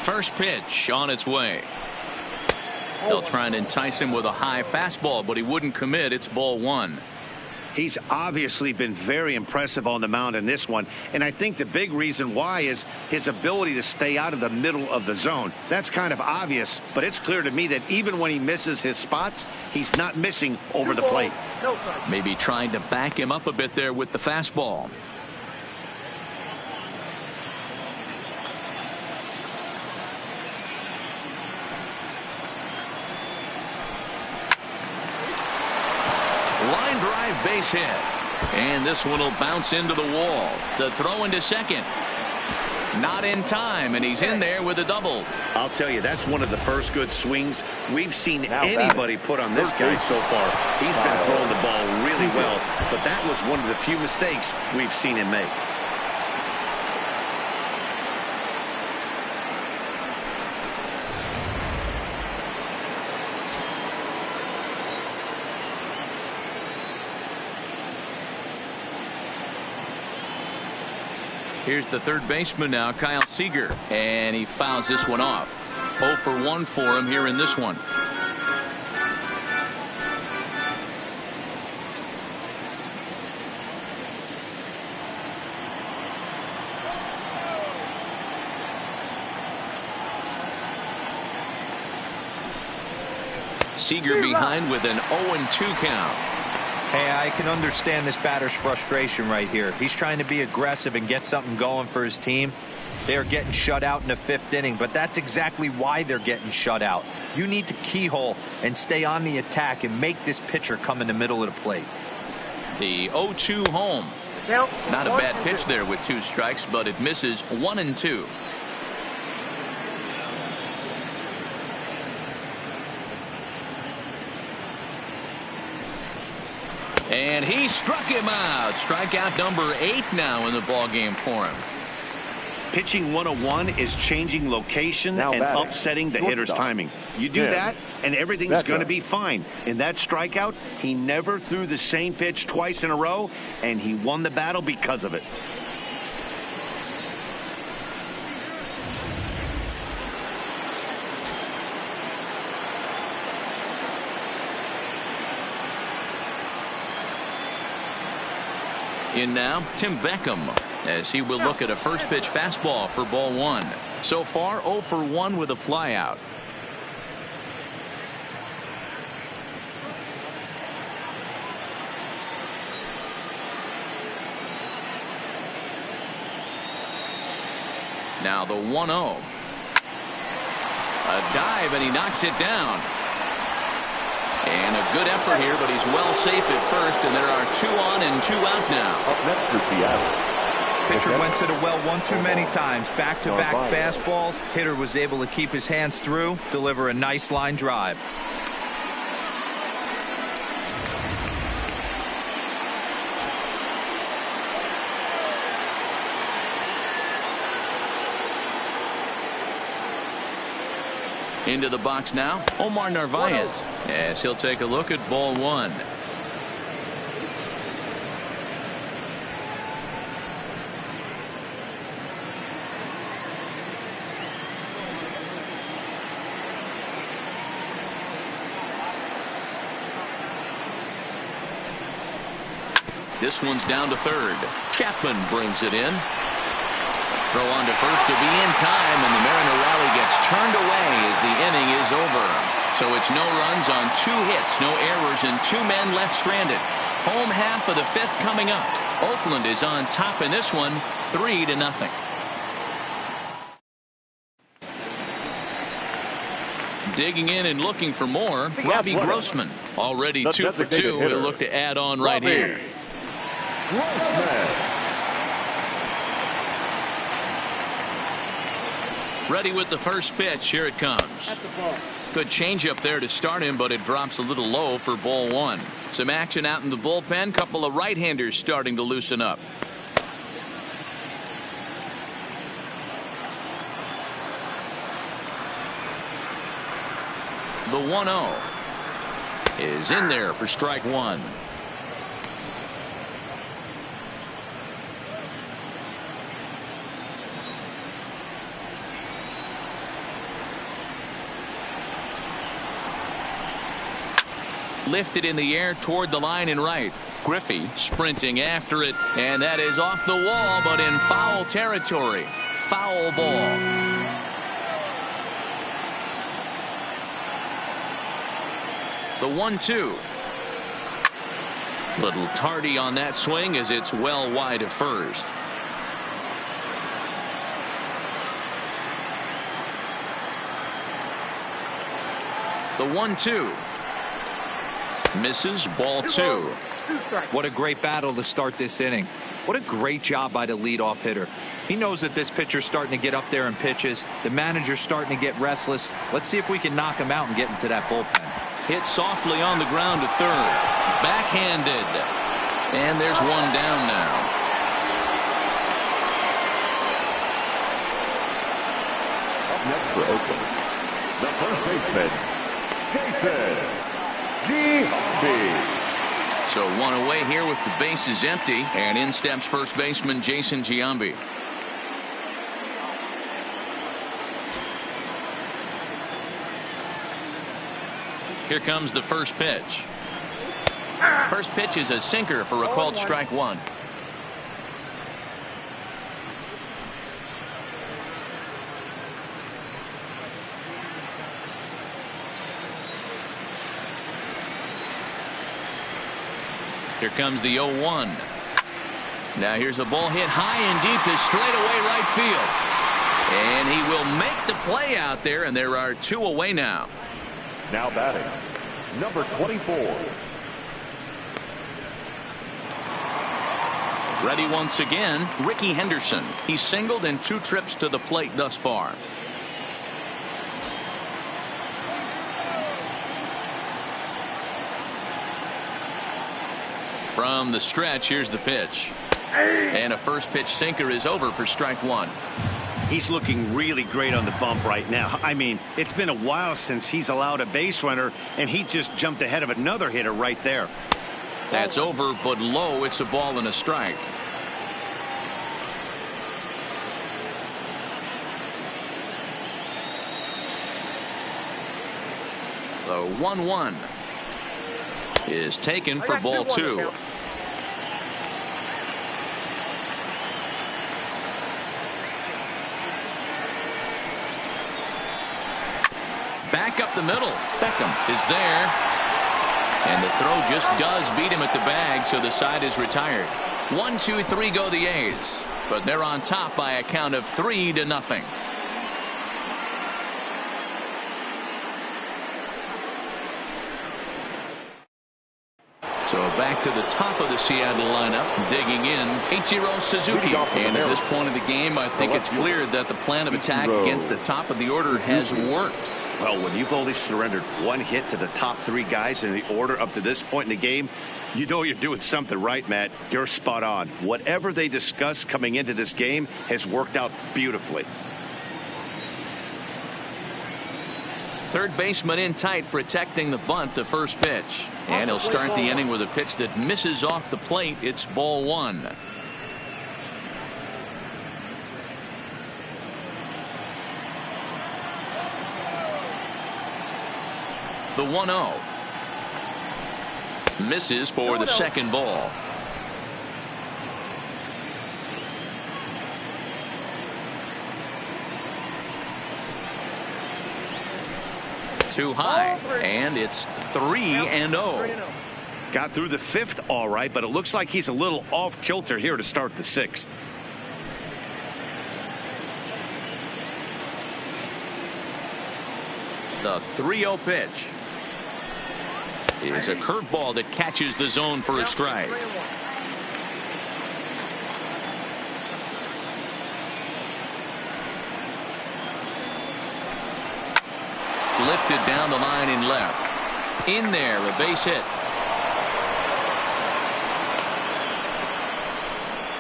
First pitch on its way. They'll try and entice him with a high fastball, but he wouldn't commit. It's ball 1. He's obviously been very impressive on the mound in this one, and I think the big reason why is his ability to stay out of the middle of the zone. That's kind of obvious, but it's clear to me that even when he misses his spots, he's not missing over the plate. Maybe trying to back him up a bit there with the fastball. Line drive base hit. And this one will bounce into the wall. The throw into second. Not in time, and he's in there with a double. I'll tell you, that's one of the first good swings we've seen anybody put on this guy so far. He's been throwing the ball really well, but that was one of the few mistakes we've seen him make. Here's the third baseman now, Kyle Seager, and he fouls this one off. 0 for 1 for him here in this one. Seager behind with an 0-2 count. Hey, I can understand this batter's frustration right here. He's trying to be aggressive and get something going for his team. They're getting shut out in the 5th inning, but that's exactly why they're getting shut out. You need to keyhole and stay on the attack and make this pitcher come in the middle of the plate. The 0-2 home. Not a bad pitch there with 2 strikes, but it misses 1-2. And he struck him out. Strikeout number 8 now in the ball game for him. Pitching 101 is changing location and upsetting the hitter's timing. You do that, and everything's going to be fine. In that strikeout, he never threw the same pitch twice in a row, and he won the battle because of it. In now, Tim Beckham, as he will look at a first pitch fastball for ball 1. So far, 0 for 1 with a flyout. Now the 1-0. A dive, and he knocks it down. And a good effort here, but he's well safe at first, and there are 2 on and 2 out now. Up next for Seattle. Pitcher went to the well one too many times. Back-to-back fastballs. Hitter was able to keep his hands through, deliver a nice line drive. Into the box now, Omar Narvaez, as he'll take a look at ball 1. This one's down to third. Chapman brings it in. Throw on to first to be in time, and the Mariner rally gets turned away as the inning is over. So it's no runs on 2 hits, no errors, and 2 men left stranded. Home half of the 5th coming up. Oakland is on top in this one, 3-0. Digging in and looking for more, Robbie Grossman. Already 2 for 2. He'll look to add on right here. Ready with the first pitch. Here it comes. Good changeup there to start him, but it drops a little low for ball 1. Some action out in the bullpen. Couple of right-handers starting to loosen up. The 1-0 is in there for strike 1. Lifted in the air toward the line and right. Griffey sprinting after it, and that is off the wall, but in foul territory. Foul ball. The 1-2. Little tardy on that swing as it's well wide of first. The 1-2. Misses, ball 2. What a great battle to start this inning. What a great job by the leadoff hitter. He knows that this pitcher's starting to get up there in pitches. The manager's starting to get restless. Let's see if we can knock him out and get into that bullpen. Hit softly on the ground to third. Backhanded. And there's one down now. Up next for Oakland, the first baseman, Jason. So 1 away here with the bases empty, and in steps first baseman Jason Giambi. Here comes the first pitch. First pitch is a sinker for a called strike one. Here comes the 0-1. Now here's a ball hit high and deep to straightaway right field. And he will make the play out there, and there are 2 away now. Now batting, number 24. Ready once again, Ricky Henderson. He's singled in 2 trips to the plate thus far. From the stretch, here's the pitch. And a first pitch sinker is over for strike one. He's looking really great on the bump right now. I mean, it's been a while since he's allowed a base runner, and he just jumped ahead of another hitter right there. That's over, but low. It's a ball and a strike. The 1-1 is taken for ball 2. Back up the middle. Beckham is there. And the throw just does beat him at the bag, so the side is retired. 1, 2, 3 go the A's. But they're on top by a count of 3-0. So back to the top of the Seattle lineup, digging in, Ichiro Suzuki. And at this point of the game, I think it's clear that the plan of attack against the top of the order has worked. Well, when you've only surrendered 1 hit to the top 3 guys in the order up to this point in the game, you know you're doing something right, Matt. You're spot on. Whatever they discussed coming into this game has worked out beautifully. Third baseman in tight, protecting the bunt, the first pitch. And he'll start the inning with a pitch that misses off the plate. It's ball 1. The 1-0. Misses for the second ball. Too high, and it's 3-0. Got through the 5th all right, but it looks like he's a little off kilter here to start the 6th. The 3-0 pitch is a curveball that catches the zone for a strike. Lifted down the line in left. In there, a base hit.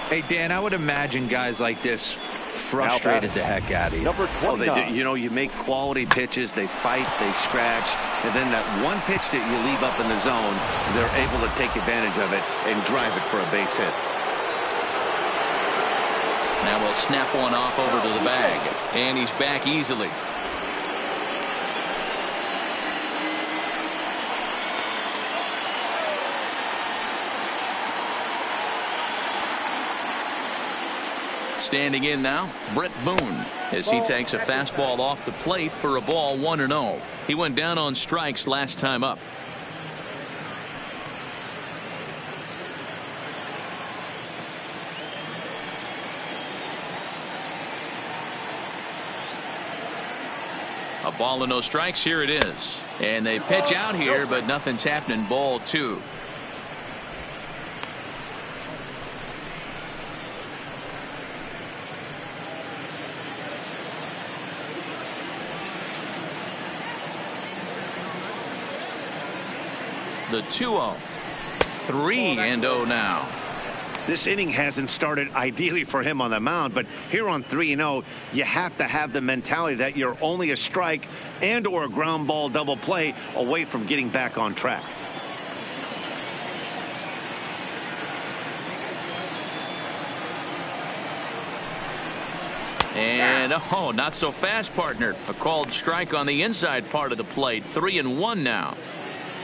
Hey, Dan, I would imagine guys like this frustrated the heck out of you. Number 29. You know, you make quality pitches, they fight, they scratch, and then that one pitch that you leave up in the zone, they're able to take advantage of it and drive it for a base hit. Now we'll snap one off over to the bag, and he's back easily. Standing in now, Brett Boone, as he takes a fastball off the plate for a ball 1-0. He went down on strikes last time up. A ball and no strikes. Here it is. And they pitch out here, but nothing's happening. Ball 2. The 2-0. 3-0 now. This inning hasn't started ideally for him on the mound, but here on 3-0, you have to have the mentality that you're only a strike and or a ground ball double play away from getting back on track. And not so fast, partner. A called strike on the inside part of the plate. 3-1 now.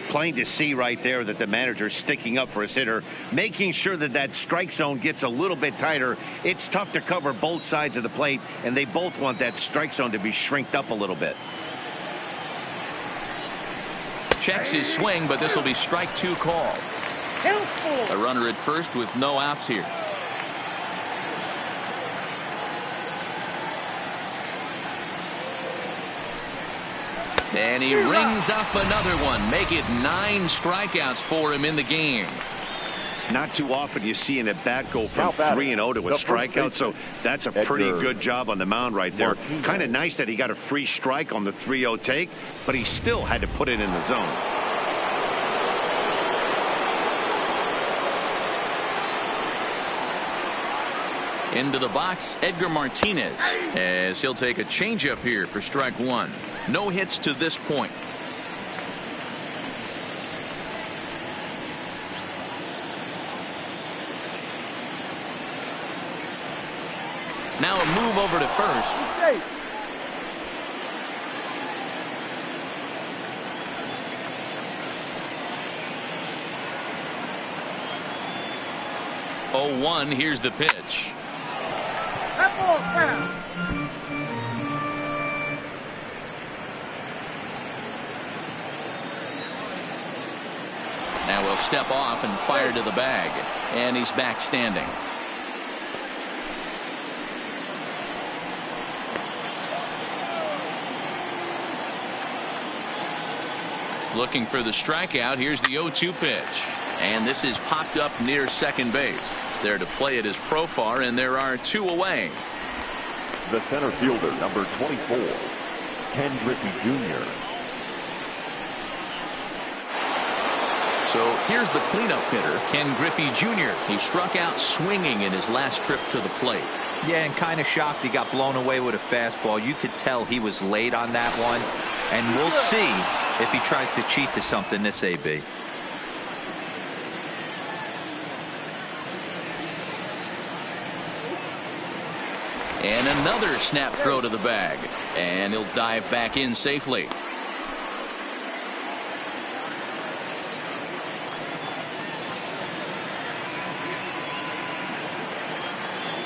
Plain to see right there that the manager's sticking up for his hitter, making sure that that strike zone gets a little bit tighter. It's tough to cover both sides of the plate, and they both want that strike zone to be shrinked up a little bit. Checks his swing, but this will be strike 2 called. A runner at first with no outs here. And he rings up another one. Make it 9 strikeouts for him in the game. Not too often you see an at-bat go from 3-0 to a strikeout, so that's a pretty good job on the mound right there. Kind of nice that he got a free strike on the 3-0 take, but he still had to put it in the zone. Into the box, Edgar Martinez, as he'll take a changeup here for strike 1. No hits to this point. Now a move over to first. 0-1, here's the pitch. That ball's foul. Now we'll step off and fire to the bag, and he's back standing. Looking for the strikeout. Here's the 0-2 pitch, and this is popped up near second base. There to play it is Profar, and there are 2 away. The center fielder, number 24, Ken Griffey Jr. So here's the cleanup hitter, Ken Griffey Jr. He struck out swinging in his last trip to the plate. Yeah, and kind of shocked he got blown away with a fastball. You could tell he was late on that one, and we'll see if he tries to cheat to something this AB. And another snap throw to the bag, and he'll dive back in safely.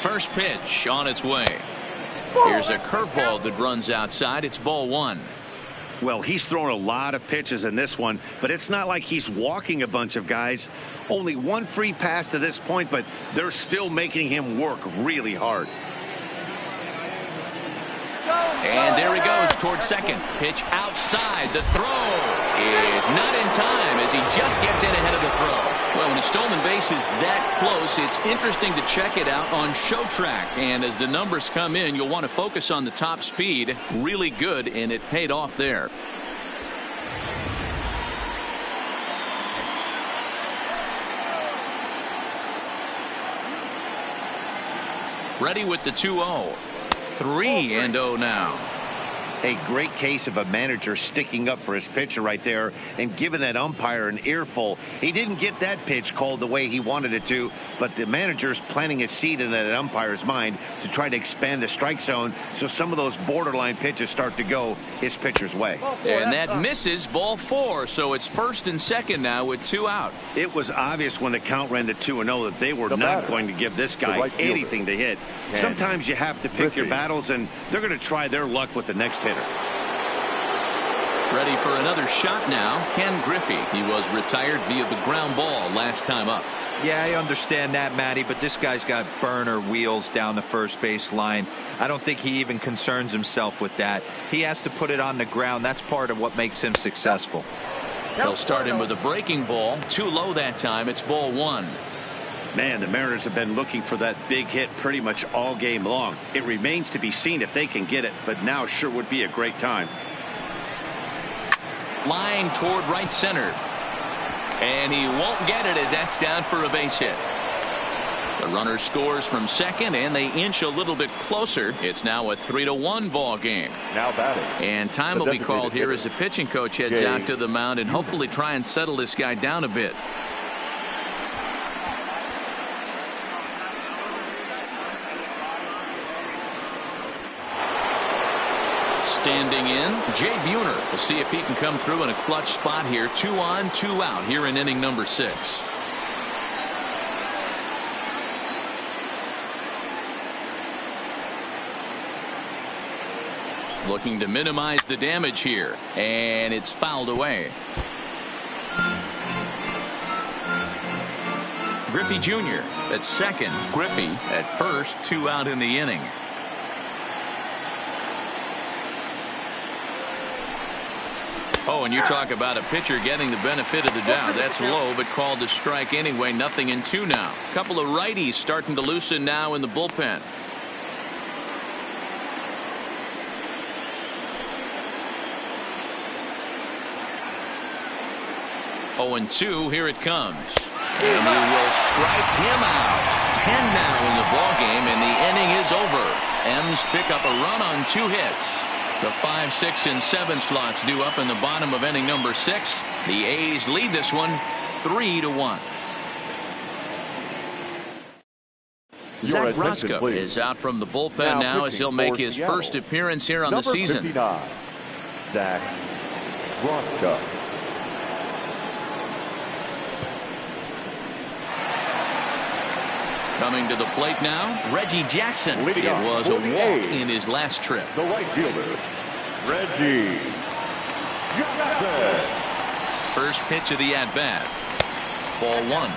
First pitch on its way. Here's a curveball that runs outside. It's ball 1. Well, he's thrown a lot of pitches in this one, but it's not like he's walking a bunch of guys. Only 1 free pass to this point, but they're still making him work really hard. And there he goes towards second. Pitch outside. The throw is not in time as he just gets in ahead of the throw. Well, when a stolen base is that close, it's interesting to check it out on show track. And as the numbers come in, you'll want to focus on the top speed. Really good, and it paid off there. Ready with the 2-0. 3-0 now. A great case of a manager sticking up for his pitcher right there and giving that umpire an earful. He didn't get that pitch called the way he wanted it to, but the manager's planting a seed in that umpire's mind to try to expand the strike zone so some of those borderline pitches start to go his pitcher's way. And that misses, ball 4, so it's first and second now with 2 out. It was obvious when the count ran to 2-0 that they were not going to give this guy anything to hit. Sometimes you have to pick your battles, and they're going to try their luck with the next hitter. Ready for another shot now, Ken Griffey. He was retired via the ground ball last time up. Yeah, I understand that, Matty, but this guy's got burner wheels down the first base line. I don't think he even concerns himself with that. He has to put it on the ground. That's part of what makes him successful. They'll start him with a breaking ball. Too low that time. It's ball 1. Man, the Mariners have been looking for that big hit pretty much all game long. It remains to be seen if they can get it, but now sure would be a great time. Line toward right center. And he won't get it as that's down for a base hit. The runner scores from second, and they inch a little bit closer. It's now a 3-1 ball game. Now batting. And time will be called here as the pitching coach heads out to the mound and hopefully try and settle this guy down a bit. Standing in, Jay Buhner. We'll see if he can come through in a clutch spot here. 2 on, 2 out here in inning number 6. Looking to minimize the damage here, and it's fouled away. Griffey Jr. at second. Griffey at first. 2 out in the inning. Oh, and you talk about a pitcher getting the benefit of the doubt. That's low, but called a strike anyway. Nothing in 2 now. A couple of righties starting to loosen now in the bullpen. 0-2. Here it comes. And we will strike him out. 10 now in the ball game, and the inning is over. M's pick up a run on 2 hits. The 5, 6, and 7 slots due up in the bottom of inning number 6. The A's lead this one 3-1. Zach Roscoe is out from the bullpen now as he'll make his first appearance here on the season. 59, Zach Roscoe. Coming to the plate now, Reggie Jackson. It was a walk in his last trip. The right fielder, Reggie Jackson. First pitch of the at-bat. Ball 1.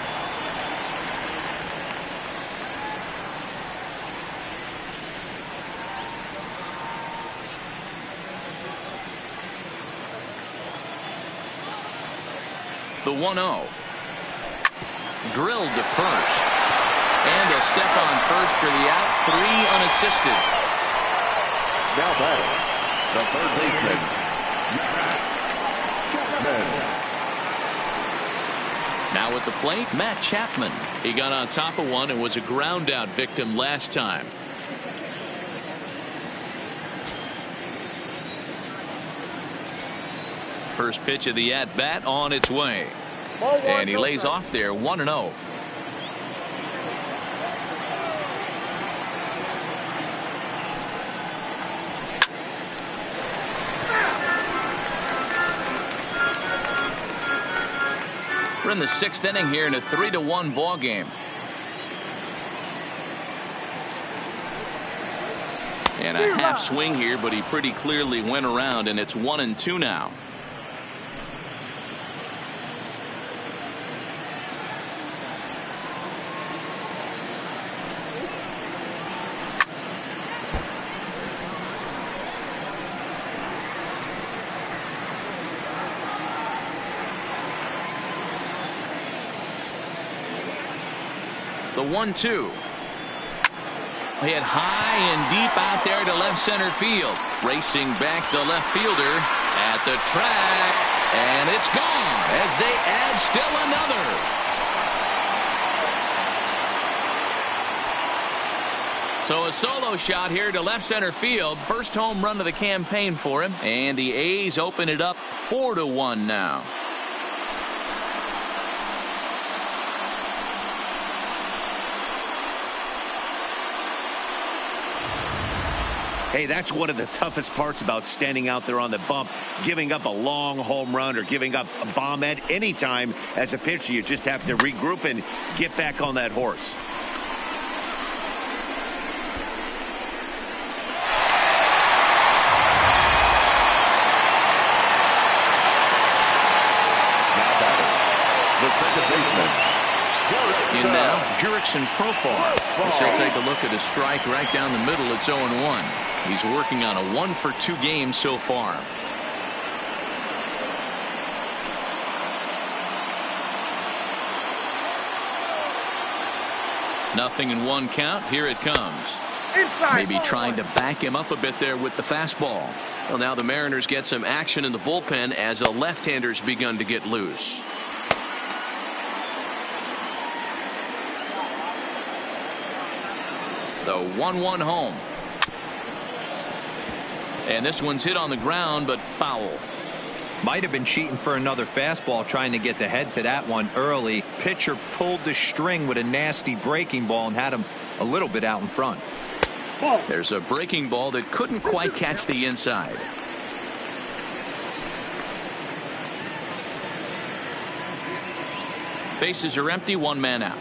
The 1-0. Drilled to first. And a step on first for the out. 3 unassisted. Now batting, the third baseman, Chapman. Now at the plate, Matt Chapman. He got on top of one and was a ground out victim last time. First pitch of the at bat on its way. And he lays off there 1-0. We're in the 6th inning here in a 3-1 ball game. And a half swing here, but he pretty clearly went around, and it's 1-2 now. The 1-2. Hit high and deep out there to left center field. Racing back the left fielder at the track. And it's gone as they add still another. So a solo shot here to left center field. First home run of the campaign for him. And the A's open it up 4-1 now. Hey, that's one of the toughest parts about standing out there on the bump. Giving up a long home run or giving up a bomb at any time as a pitcher. You just have to regroup and get back on that horse. Now batting, the second baseman, In now, Jurickson Profar. He'll take a look at a strike right down the middle. It's 0-1. He's working on a 1-for-2 game so far. Nothing in 1 count. Here it comes. Maybe trying to back him up a bit there with the fastball. Well, now the Mariners get some action in the bullpen as a left-hander's begun to get loose. The 1-1 home. And this one's hit on the ground, but foul. Might have been cheating for another fastball, trying to get the head to that one early. Pitcher pulled the string with a nasty breaking ball and had him a little bit out in front. There's a breaking ball that couldn't quite catch the inside. Bases are empty, one man out.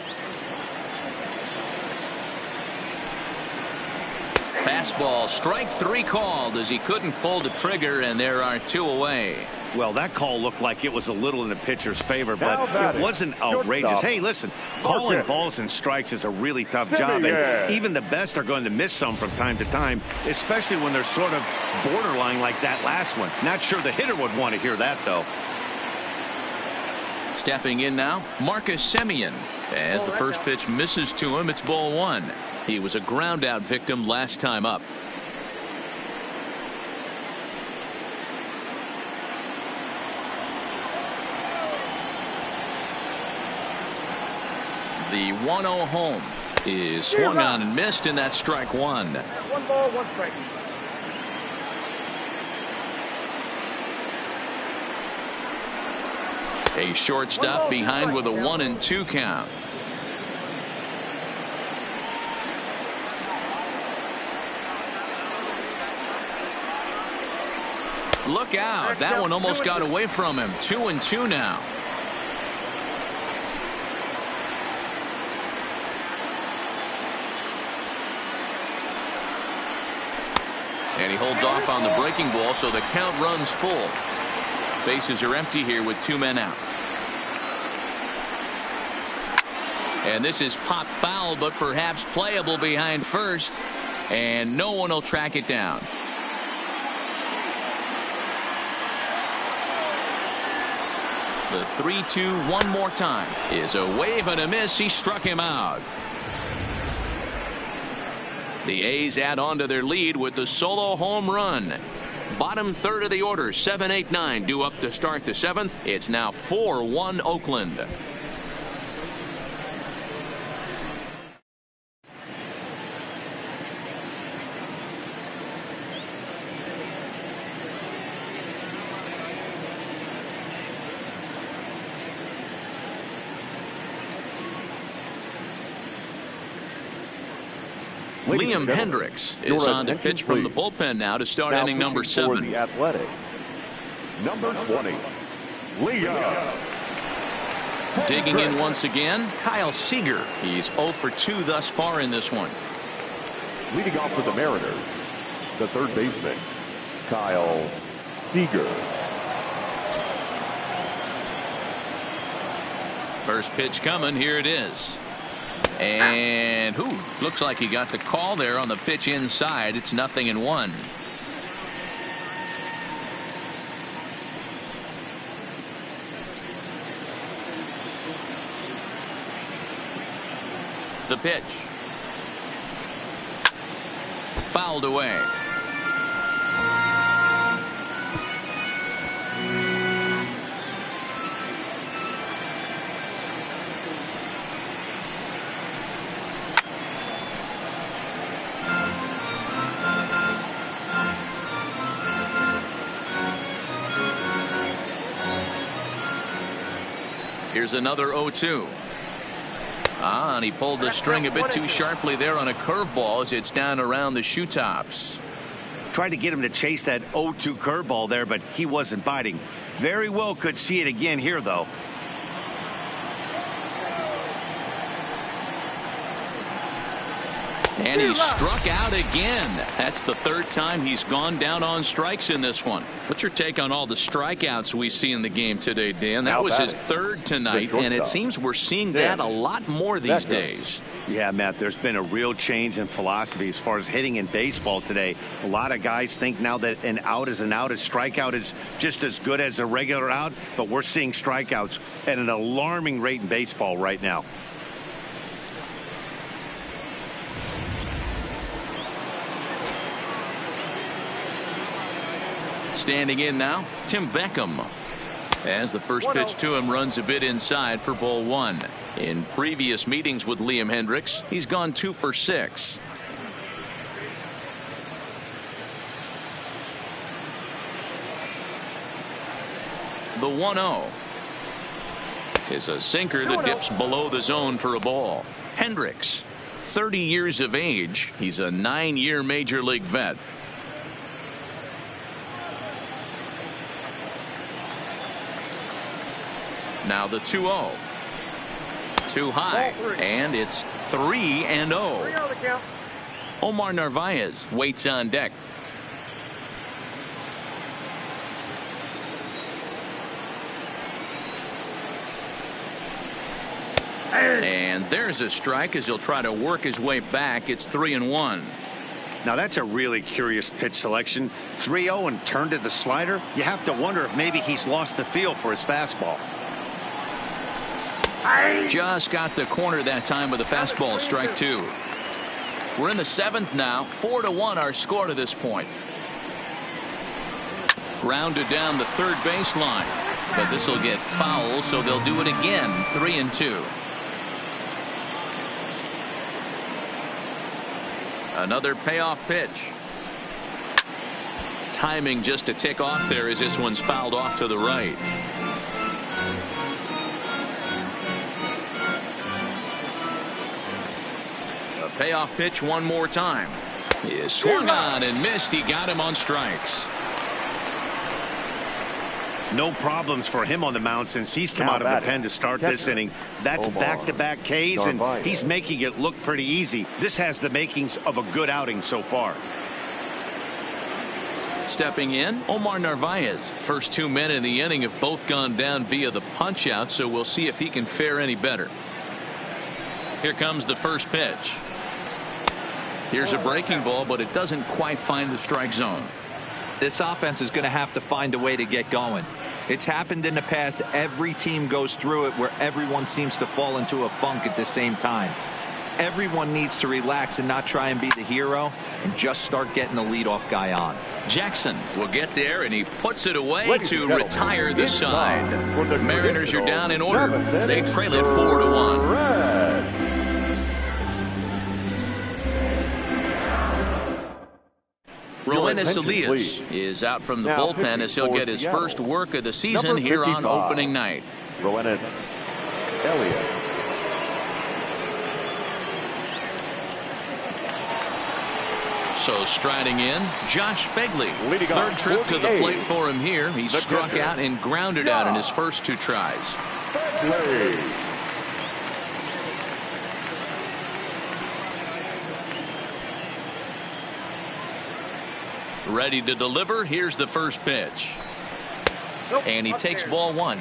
Fastball, strike three called as he couldn't pull the trigger, and there are two away. Well, that call looked like it was a little in the pitcher's favor, but it wasn't outrageous. Hey, listen, calling balls and strikes is a really tough job, and even the best are going to miss some from time to time, especially when they're sort of borderline like that last one. Not sure the hitter would want to hear that, though. Stepping in now, Marcus Semien. As the first pitch misses to him, it's ball one. He was a ground out victim last time up. The 1-0 home is swung on and missed, and that's strike one. 1 ball, 1 strike. A shortstop behind with a 1-2 count. Look out. That one almost got away from him. 2-2 now. And he holds off on the breaking ball, so the count runs full. Bases are empty here with two men out. And this is popped foul, but perhaps playable behind first. And no one will track it down. The 3-2 one more time is a wave and a miss. He struck him out. The A's add on to their lead with the solo home run. Bottom third of the order, 7, 8, 9 due up to start the seventh. It's now 4-1 Oakland. Liam Hendricks is on to pitch from the bullpen now to start inning number 7. The Athletics, number 20, Liam. Digging in once again, Kyle Seager. He's 0 for 2 thus far in this one. Leading off for the Mariners, the third baseman, Kyle Seager. First pitch coming. Here it is. And looks like he got the call there on the pitch inside. It's 0-1. The pitch. Fouled away. Here's another 0-2. And he pulled the string a bit too sharply there on a curveball as it's down around the shoe tops. Tried to get him to chase that 0-2 curveball there, but he wasn't biting. Very well could see it again here, though. And he struck out again. That's the third time he's gone down on strikes in this one. What's your take on all the strikeouts we see in the game today, Dan? That was his third tonight, and it seems we're seeing that a lot more these days. Yeah, Matt, there's been a real change in philosophy as far as hitting in baseball today. A lot of guys think now that an out is an out. A strikeout is just as good as a regular out, but we're seeing strikeouts at an alarming rate in baseball right now. Standing in now, Tim Beckham. As the first pitch to him runs a bit inside for ball 1. In previous meetings with Liam Hendricks, he's gone 2 for 6. The 1-0 is a sinker that dips below the zone for a ball. Hendricks 30 years of age. He's a 9-year major league vet. Now the 2-0. Too high, and it's 3-0. Omar Narvaez waits on deck. And there's a strike as he'll try to work his way back. It's 3-1. Now that's a really curious pitch selection. 3-0 and turned to the slider. You have to wonder if maybe he's lost the feel for his fastball. Just got the corner that time with a fastball, strike 2. We're in the 7th now. 4-1 our score to this point. Grounded down the third baseline, but this will get foul, so they'll do it again. 3-2. Another payoff pitch. Timing just to tick off there as this one's fouled off to the right. A payoff pitch one more time. He swung on and missed. He got him on strikes. No problems for him on the mound since he's come out of the pen to start this inning. That's back-to-back Ks, and he's making it look pretty easy. This has the makings of a good outing so far. Stepping in, Omar Narvaez. First 2 men in the inning have both gone down via the punch-out, so we'll see if he can fare any better. Here comes the first pitch. Here's a breaking ball, but it doesn't quite find the strike zone. This offense is going to have to find a way to get going. It's happened in the past. Every team goes through it where everyone seems to fall into a funk at the same time. Everyone needs to relax and not try and be the hero and just start getting the leadoff guy on. Jackson will get there, and he puts it away to retire the side. Mariners are down in order. They trail it 4-1. Roenis Elias is out from the bullpen as he'll get his first work of the season here on opening night. Roenis Elias. So striding in, Josh Fegley. Third trip to the plate for him here. He struck out and grounded out in his first 2 tries. Ready to deliver. Here's the first pitch. And he takes ball 1.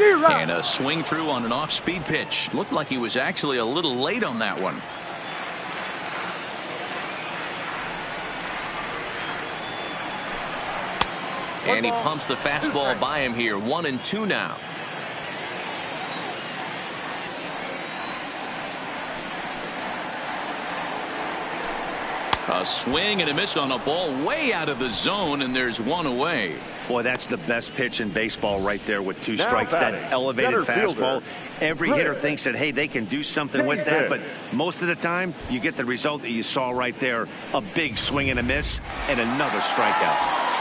And a swing through on an off-speed pitch. Looked like he was actually a little late on that one. And he pumps the fastball by him here. 1-2 now. A swing and a miss on a ball way out of the zone, and there's 1 away. Boy, that's the best pitch in baseball right there with 2 strikes. That elevated fastball. Every hitter thinks that, hey, they can do something with that, but most of the time you get the result that you saw right there. A big swing and a miss and another strikeout.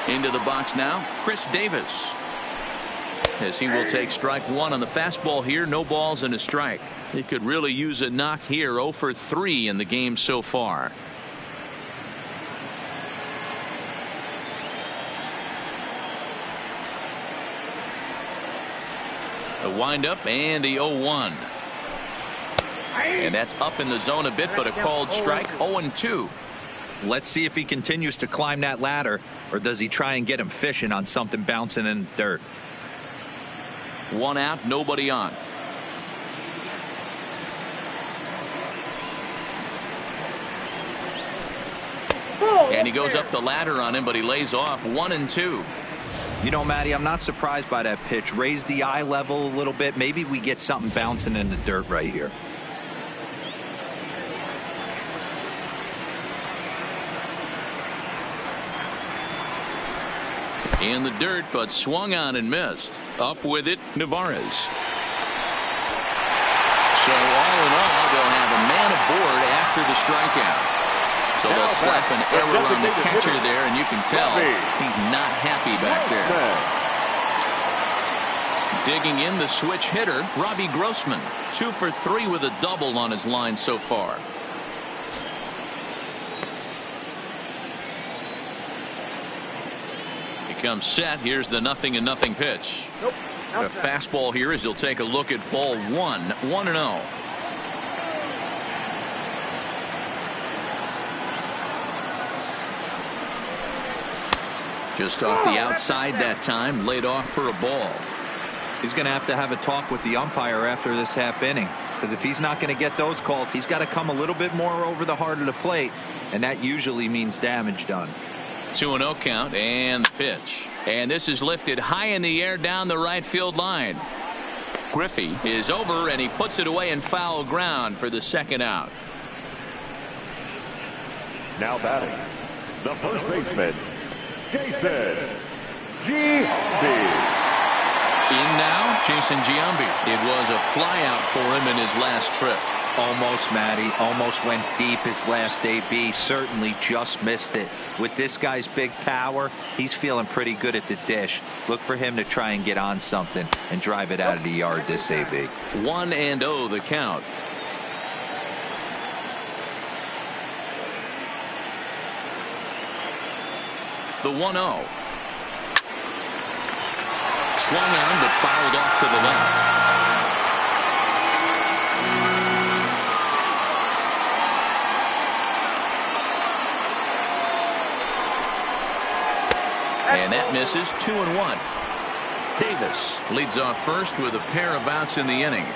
Into the box now, Chris Davis. As he will take strike 1 on the fastball here. No balls and a strike. He could really use a knock here. 0 for 3 in the game so far. A windup and the 0-1. And that's up in the zone a bit, but a called strike. 0-2. Let's see if he continues to climb that ladder, or does he try and get him fishing on something bouncing in the dirt. 1 out, nobody on. And he goes up the ladder on him, but he lays off. 1-2. You know, Matty, I'm not surprised by that pitch. Raise the eye level a little bit. Maybe we get something bouncing in the dirt right here. In the dirt, but swung on and missed. Up with it, Navarez. So all in all, they'll have a man aboard after the strikeout. So they'll slap an error on the catcher there, and you can tell he's not happy back there. Digging in, the switch hitter, Robbie Grossman. 2 for 3 with a double on his line so far. He comes set. Here's the 0-0 pitch. Nope. A fastball here as he'll take a look at ball 1. 1-0. Just off the outside that time, laid off for a ball. He's going to have a talk with the umpire after this half inning, because if he's not going to get those calls, he's got to come a little bit more over the heart of the plate, and that usually means damage done. 2-0 count, and the pitch. And this is lifted high in the air down the right field line. Griffey is over, and he puts it away in foul ground for the second out. Now batting, the first baseman, Jason Giambi. In now, Jason Giambi. It was a flyout for him in his last trip. Almost, Matty. Almost went deep his last AB. Certainly just missed it. With this guy's big power, he's feeling pretty good at the dish. Look for him to try and get on something and drive it out of the yard this AB. 1-0 the count. The 1-0. Swung on but fouled off to the left. And that misses. 2-1. Davis leads off first with a pair of outs in the inning.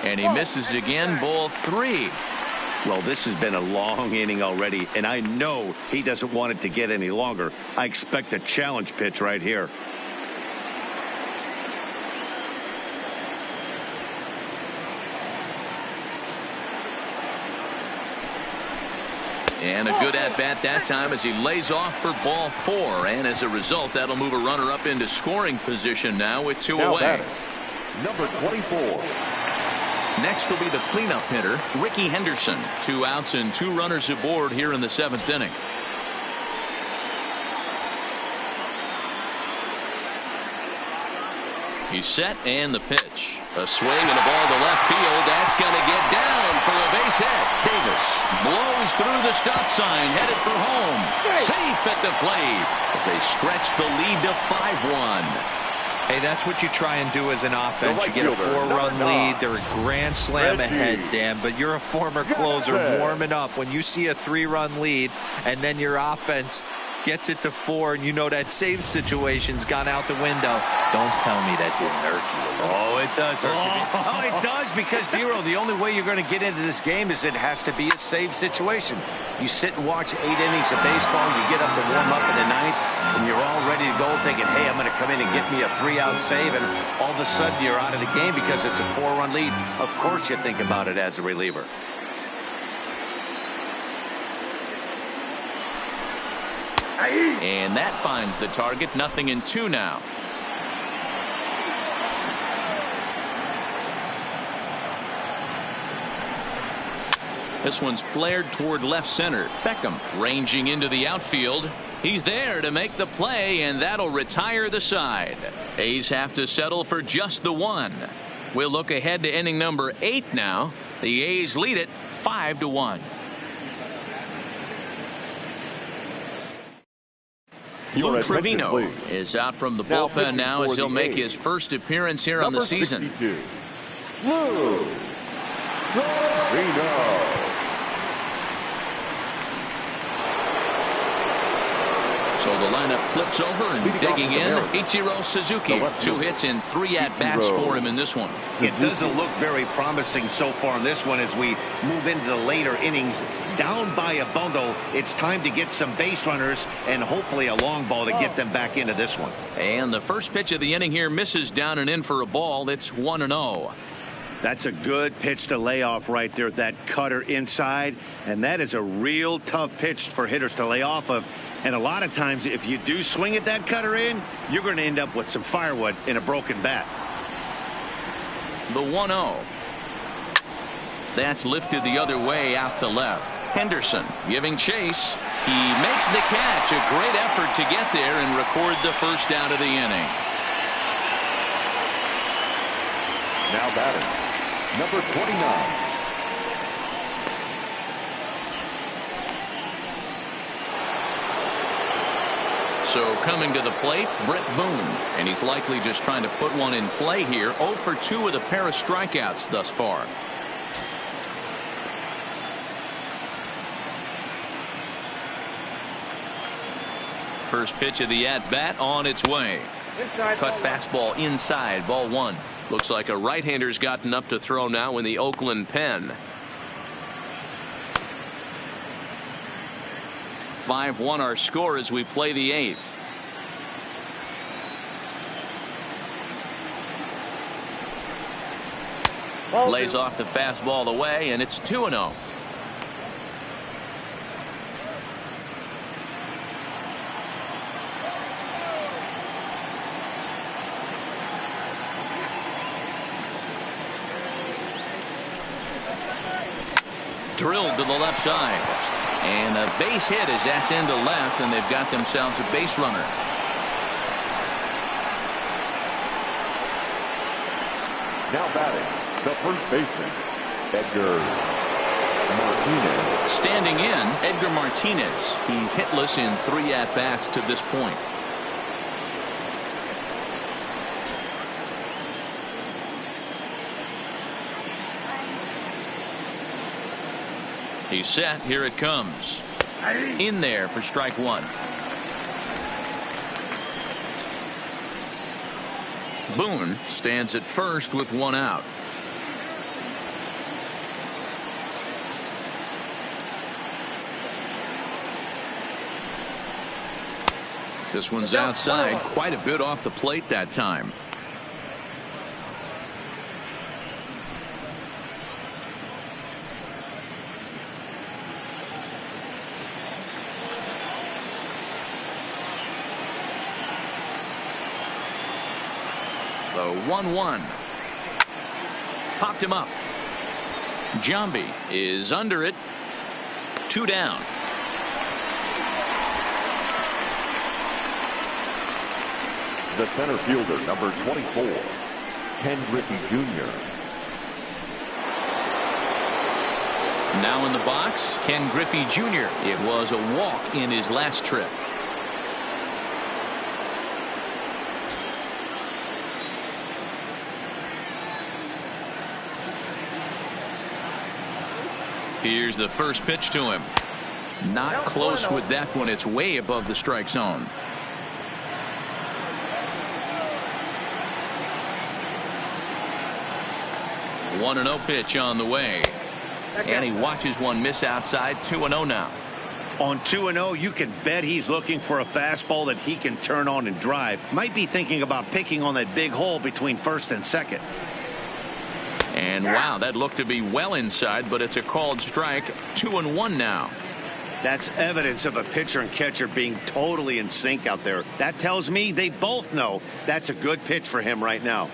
And he misses again. Ball 3. Well, this has been a long inning already, and I know he doesn't want it to get any longer. I expect a challenge pitch right here. And a good at-bat that time as he lays off for ball 4. And as a result, that'll move a runner up into scoring position now with 2 away. Number 24. Next will be the cleanup hitter, Ricky Henderson. 2 outs and 2 runners aboard here in the 7th inning. He's set, and the pitch. A swing and a ball to left field. That's going to get down for a base hit. Davis blows through the stop sign, headed for home. Safe at the plate as they stretch the lead to 5-1. Hey, that's what you try and do as an offense. You get a 4-run lead. They're a grand slam ahead, Dan, but you're a former closer warming up. When you see a 3-run lead and then your offense gets it to 4 and you know that save situation's gone out the window, don't tell me that didn't hurt you. Oh, it does hurt you. Oh, it does, because, Dero, the only way you're going to get into this game is it has to be a save situation. You sit and watch 8 innings of baseball, you get up to warm up in the 9th, and you're all ready to go thinking, hey, I'm going to come in and get me a 3-out save, and all of a sudden you're out of the game because it's a 4-run lead. Of course you think about it as a reliever. And that finds the target. 0-2 now. This one's flared toward left center. Beckham ranging into the outfield. He's there to make the play, and that'll retire the side. A's have to settle for just the 1. We'll look ahead to inning number 8 now. The A's lead it 5-1. Lou Trevino is out from the bullpen now as he'll make his first appearance here on the season. Lou Trevino. So the lineup flips over, and digging in, Ichiro Suzuki. 2 hits and 3 at-bats for him in this one. It doesn't look very promising so far in this one as we move into the later innings. Down by a bundle, it's time to get some base runners and hopefully a long ball to get them back into this one. And the first pitch of the inning here misses down and in for a ball. It's 1-0. That's a good pitch to lay off right there, that cutter inside, and that is a real tough pitch for hitters to lay off of. And a lot of times, if you do swing at that cutter in, you're going to end up with some firewood in a broken bat. The 1-0. That's lifted the other way out to left. Henderson giving chase. He makes the catch. A great effort to get there and record the first out of the inning. Now batting, number 29. So coming to the plate, Brett Boone, and he's likely just trying to put one in play here. 0 for 2 with a pair of strikeouts thus far. First pitch of the at-bat on its way. Cut fastball inside, ball 1. Looks like a right-hander's gotten up to throw now in the Oakland pen. 5-1 our score as we play the 8th. Lays off the fastball away, and it's 2-0. Drilled to the left side. And a base hit as that's into left, and they've got themselves a base runner. Now batting, the first baseman, Edgar Martinez. Standing in, Edgar Martinez. He's hitless in 3 at-bats to this point. He's set. Here it comes. In there for strike 1. Boone stands at first with 1 out. This one's outside, quite a bit off the plate that time. The 1-1. Popped him up. Jambi is under it. 2 down. The center fielder, number 24, Ken Griffey Jr. Now in the box, Ken Griffey Jr. It was a walk in his last trip. Here's the first pitch to him. Not close with that one. It's way above the strike zone. One 1-0 pitch on the way. And he watches one miss outside. 2-0 now. On 2-0, you can bet he's looking for a fastball that he can turn on and drive. Might be thinking about picking on that big hole between first and second. And wow, that looked to be well inside, but it's a called strike. 2-1 now. That's evidence of a pitcher and catcher being totally in sync out there. That tells me they both know that's a good pitch for him right now.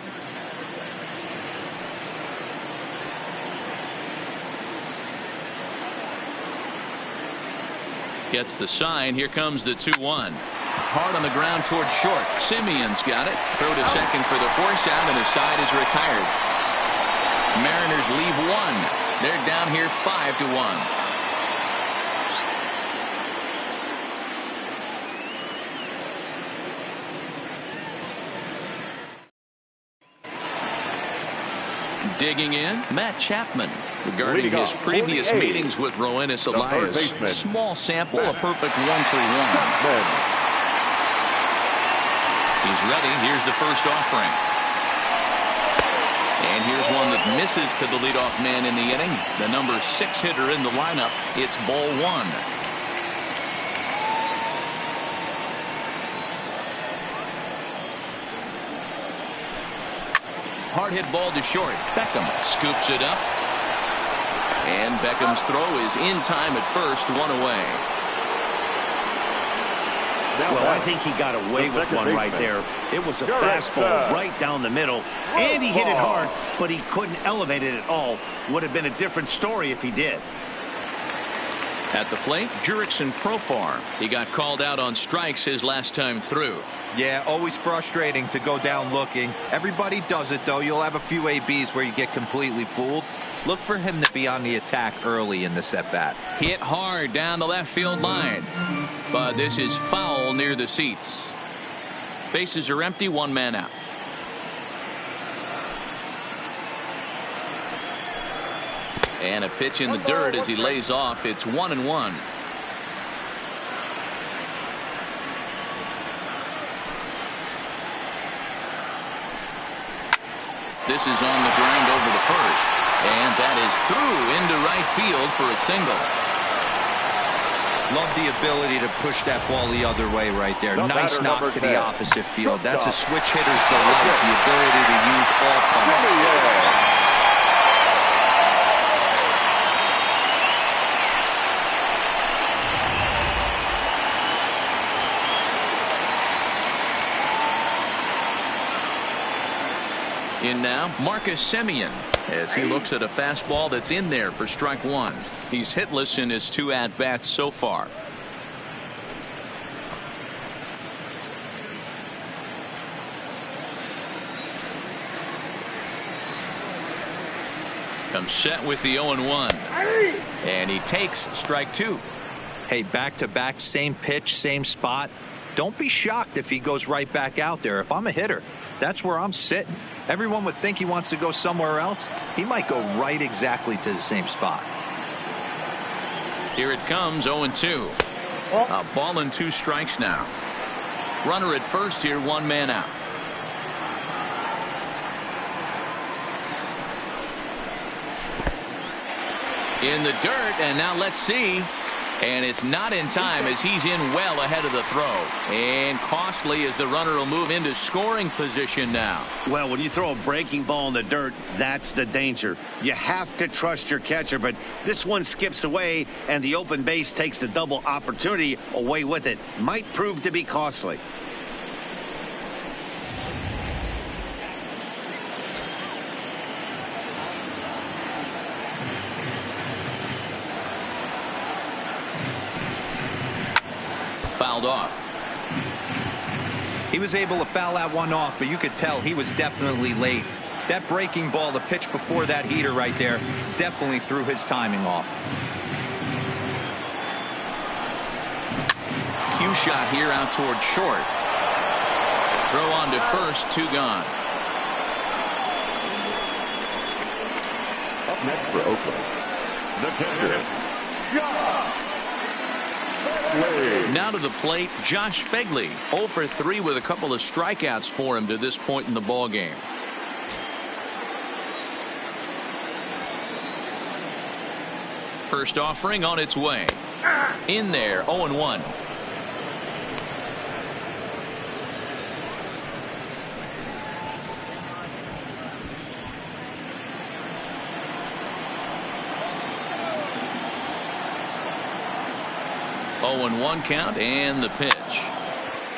Gets the sign. Here comes the 2-1. Hard on the ground towards short. Simeon's got it. Throw to second for the force out, and his side is retired. Mariners leave 1. They're down here 5-1. Digging in, Matt Chapman. Regarding his previous meetings with Roenis Elias, small sample, a perfect 1 for 1. He's ready. Here's the first offering. And here's one that misses to the leadoff man in the inning. The number 6 hitter in the lineup. It's ball 1. Hard hit ball to short. Beckham scoops it up. And Beckham's throw is in time at first, 1 away. Well, I think he got away with one right there. It was a fastball right down the middle, and he hit it hard, but he couldn't elevate it at all. Would have been a different story if he did. At the plate, Jurickson Profar. He got called out on strikes his last time through. Yeah, always frustrating to go down looking. Everybody does it, though. You'll have a few ABs where you get completely fooled. Look for him to be on the attack early in this at-bat. Hit hard down the left field line. But this is foul near the seats. Bases are empty, one man out. And a pitch in the dirt as he lays off. It's 1-1. This is on the ground over to first. And that is through into right field for a single. Love the ability to push that ball the other way right there. Nice knock to the opposite field. That's a switch hitter's delight, the ability to use all parts. In now, Marcus Semien, as he looks at a fastball that's in there for strike one. He's hitless in his 2 at-bats so far. Comes set with the 0-1. And he takes strike 2. Hey, back-to-back, same pitch, same spot. Don't be shocked if he goes right back out there. If I'm a hitter, that's where I'm sitting. Everyone would think he wants to go somewhere else. He might go right exactly to the same spot. Here it comes, 0-2. A ball and 2 strikes now. Runner at first here, one man out. In the dirt, and now let's see. And it's not in time as he's in well ahead of the throw. And costly as the runner will move into scoring position now. Well, when you throw a breaking ball in the dirt, that's the danger. You have to trust your catcher, but this one skips away, and the open base takes the double opportunity away with it. Might prove to be costly. Fouled off. He was able to foul that one off, but you could tell he was definitely late. That breaking ball, the pitch before that heater right there, definitely threw his timing off. Cue shot here out toward short. Throw on to first, 2 gone. Up next for Oakland, the catcher, Josh. Now to the plate, Josh Phegley, 0 for 3 with a couple of strikeouts for him to this point in the ball game. First offering on its way. In there, 0-1. And 1 count, and the pitch.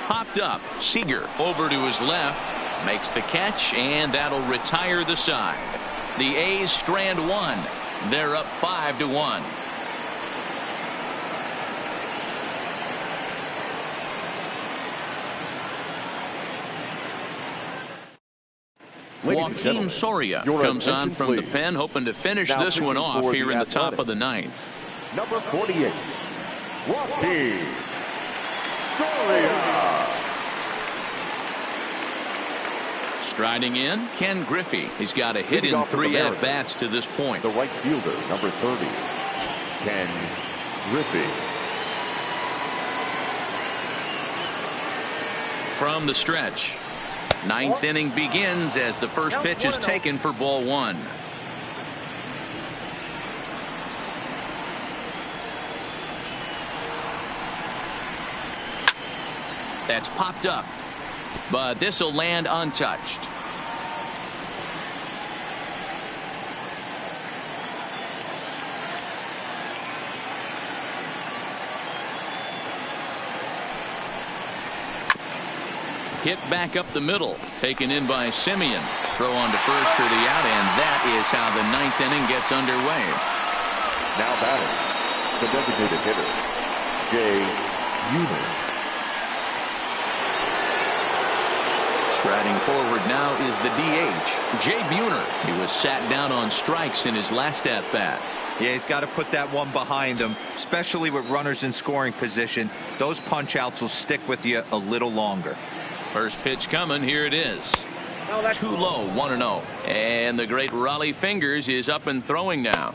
Popped up. Seager over to his left. Makes the catch, and that'll retire the side. The A's strand 1. They're up 5-1. Joaquin Soria comes on from the pen, hoping to finish this one off here in the top of the 9th. Number 48. Joaquin Soria. Striding in, Ken Griffey. He's got a hit in 3 at-bats to this point. The right fielder, number 30, Ken Griffey. From the stretch. 9th inning begins as the first pitch is taken for ball 1. That's popped up, but this will land untouched. Hit back up the middle, taken in by Simeon. Throw on to first for the out, and that is how the 9th inning gets underway. Now batting, the designated hitter, Jay Buhner. Striding forward now is the DH, Jay Buhner. He was sat down on strikes in his last at-bat. Yeah, he's got to put that one behind him, especially with runners in scoring position. Those punch-outs will stick with you a little longer. First pitch coming. Here it is. Too low, 1-0. And the great Raleigh Fingers is up and throwing now.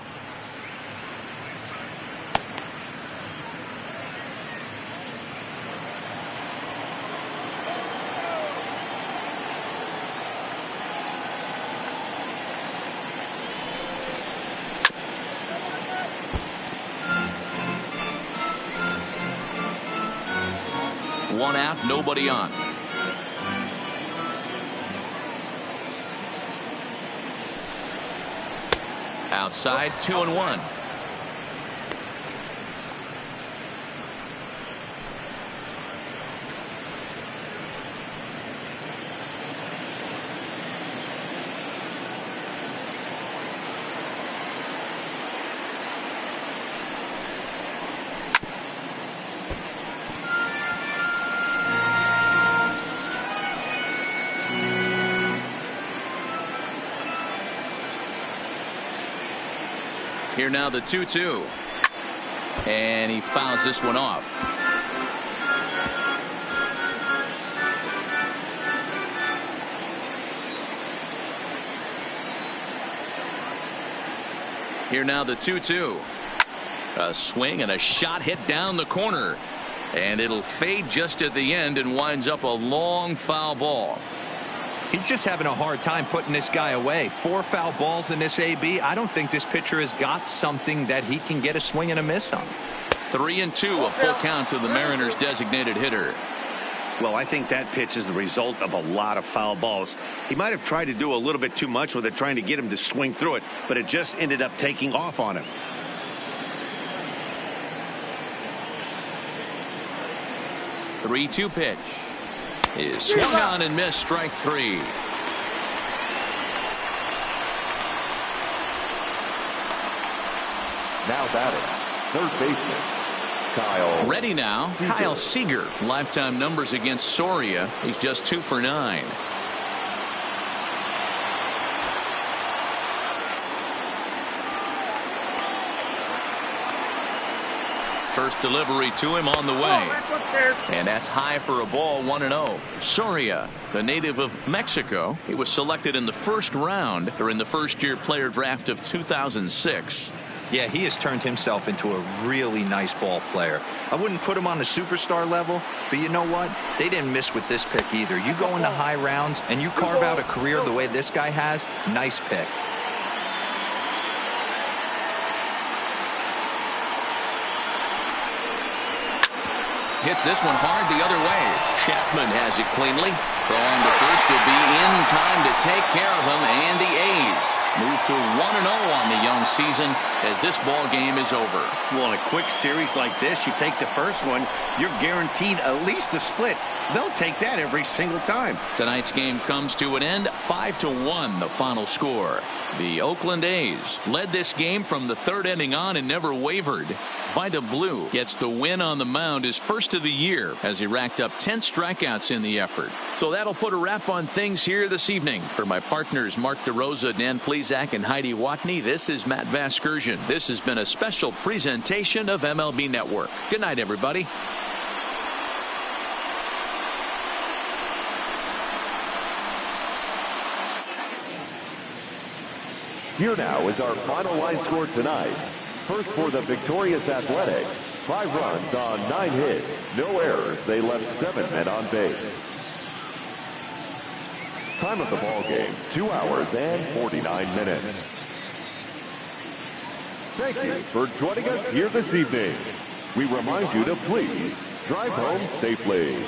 One out, nobody on. Outside, 2-1. Here now the 2-2. And he fouls this one off. Here now the 2-2. A swing and a shot hit down the corner. And it'll fade just at the end and winds up a long foul ball. He's just having a hard time putting this guy away. 4 foul balls in this AB. I don't think this pitcher has got something that he can get a swing and a miss on. 3-2, a full count to the Mariners' designated hitter. Well, I think that pitch is the result of a lot of foul balls. He might have tried to do a little bit too much with it, trying to get him to swing through it, but it just ended up taking off on him. Three-two pitch is swung on and missed. Strike 3. Now batting, third baseman, Kyle. Ready now, Seager. Kyle Seager. Lifetime numbers against Soria. He's just 2 for 9. First delivery to him on the way. And that's high for a ball, 1-0. Soria, the native of Mexico. He was selected in the first round during the first-year player draft of 2006. Yeah, he has turned himself into a really nice ball player. I wouldn't put him on the superstar level, but you know what? They didn't miss with this pick either. You go into high rounds and you carve out a career the way this guy has, nice pick. Hits this one hard the other way. Chapman has it cleanly. Throw on to first will be in time to take care of him, and the A's move to 1-0 on the young season as this ball game is over. Well, in a quick series like this, you take the first one, you're guaranteed at least a split. They'll take that every single time. Tonight's game comes to an end, 5-1 the final score. The Oakland A's led this game from the third inning on and never wavered. Vida Blue gets the win on the mound, his first of the year, as he racked up 10 strikeouts in the effort. So that'll put a wrap on things here this evening. For my partners Mark DeRosa, Dan Plesac, and Heidi Watney, this is Matt Vasgersian. This has been a special presentation of MLB Network. Good night, everybody. Here now is our final line score tonight. First for the victorious Athletics, 5 runs on 9 hits, no errors. They left 7 men on base. Time of the ball game, 2 hours and 49 minutes. Thank you for joining us here this evening. We remind you to please drive home safely.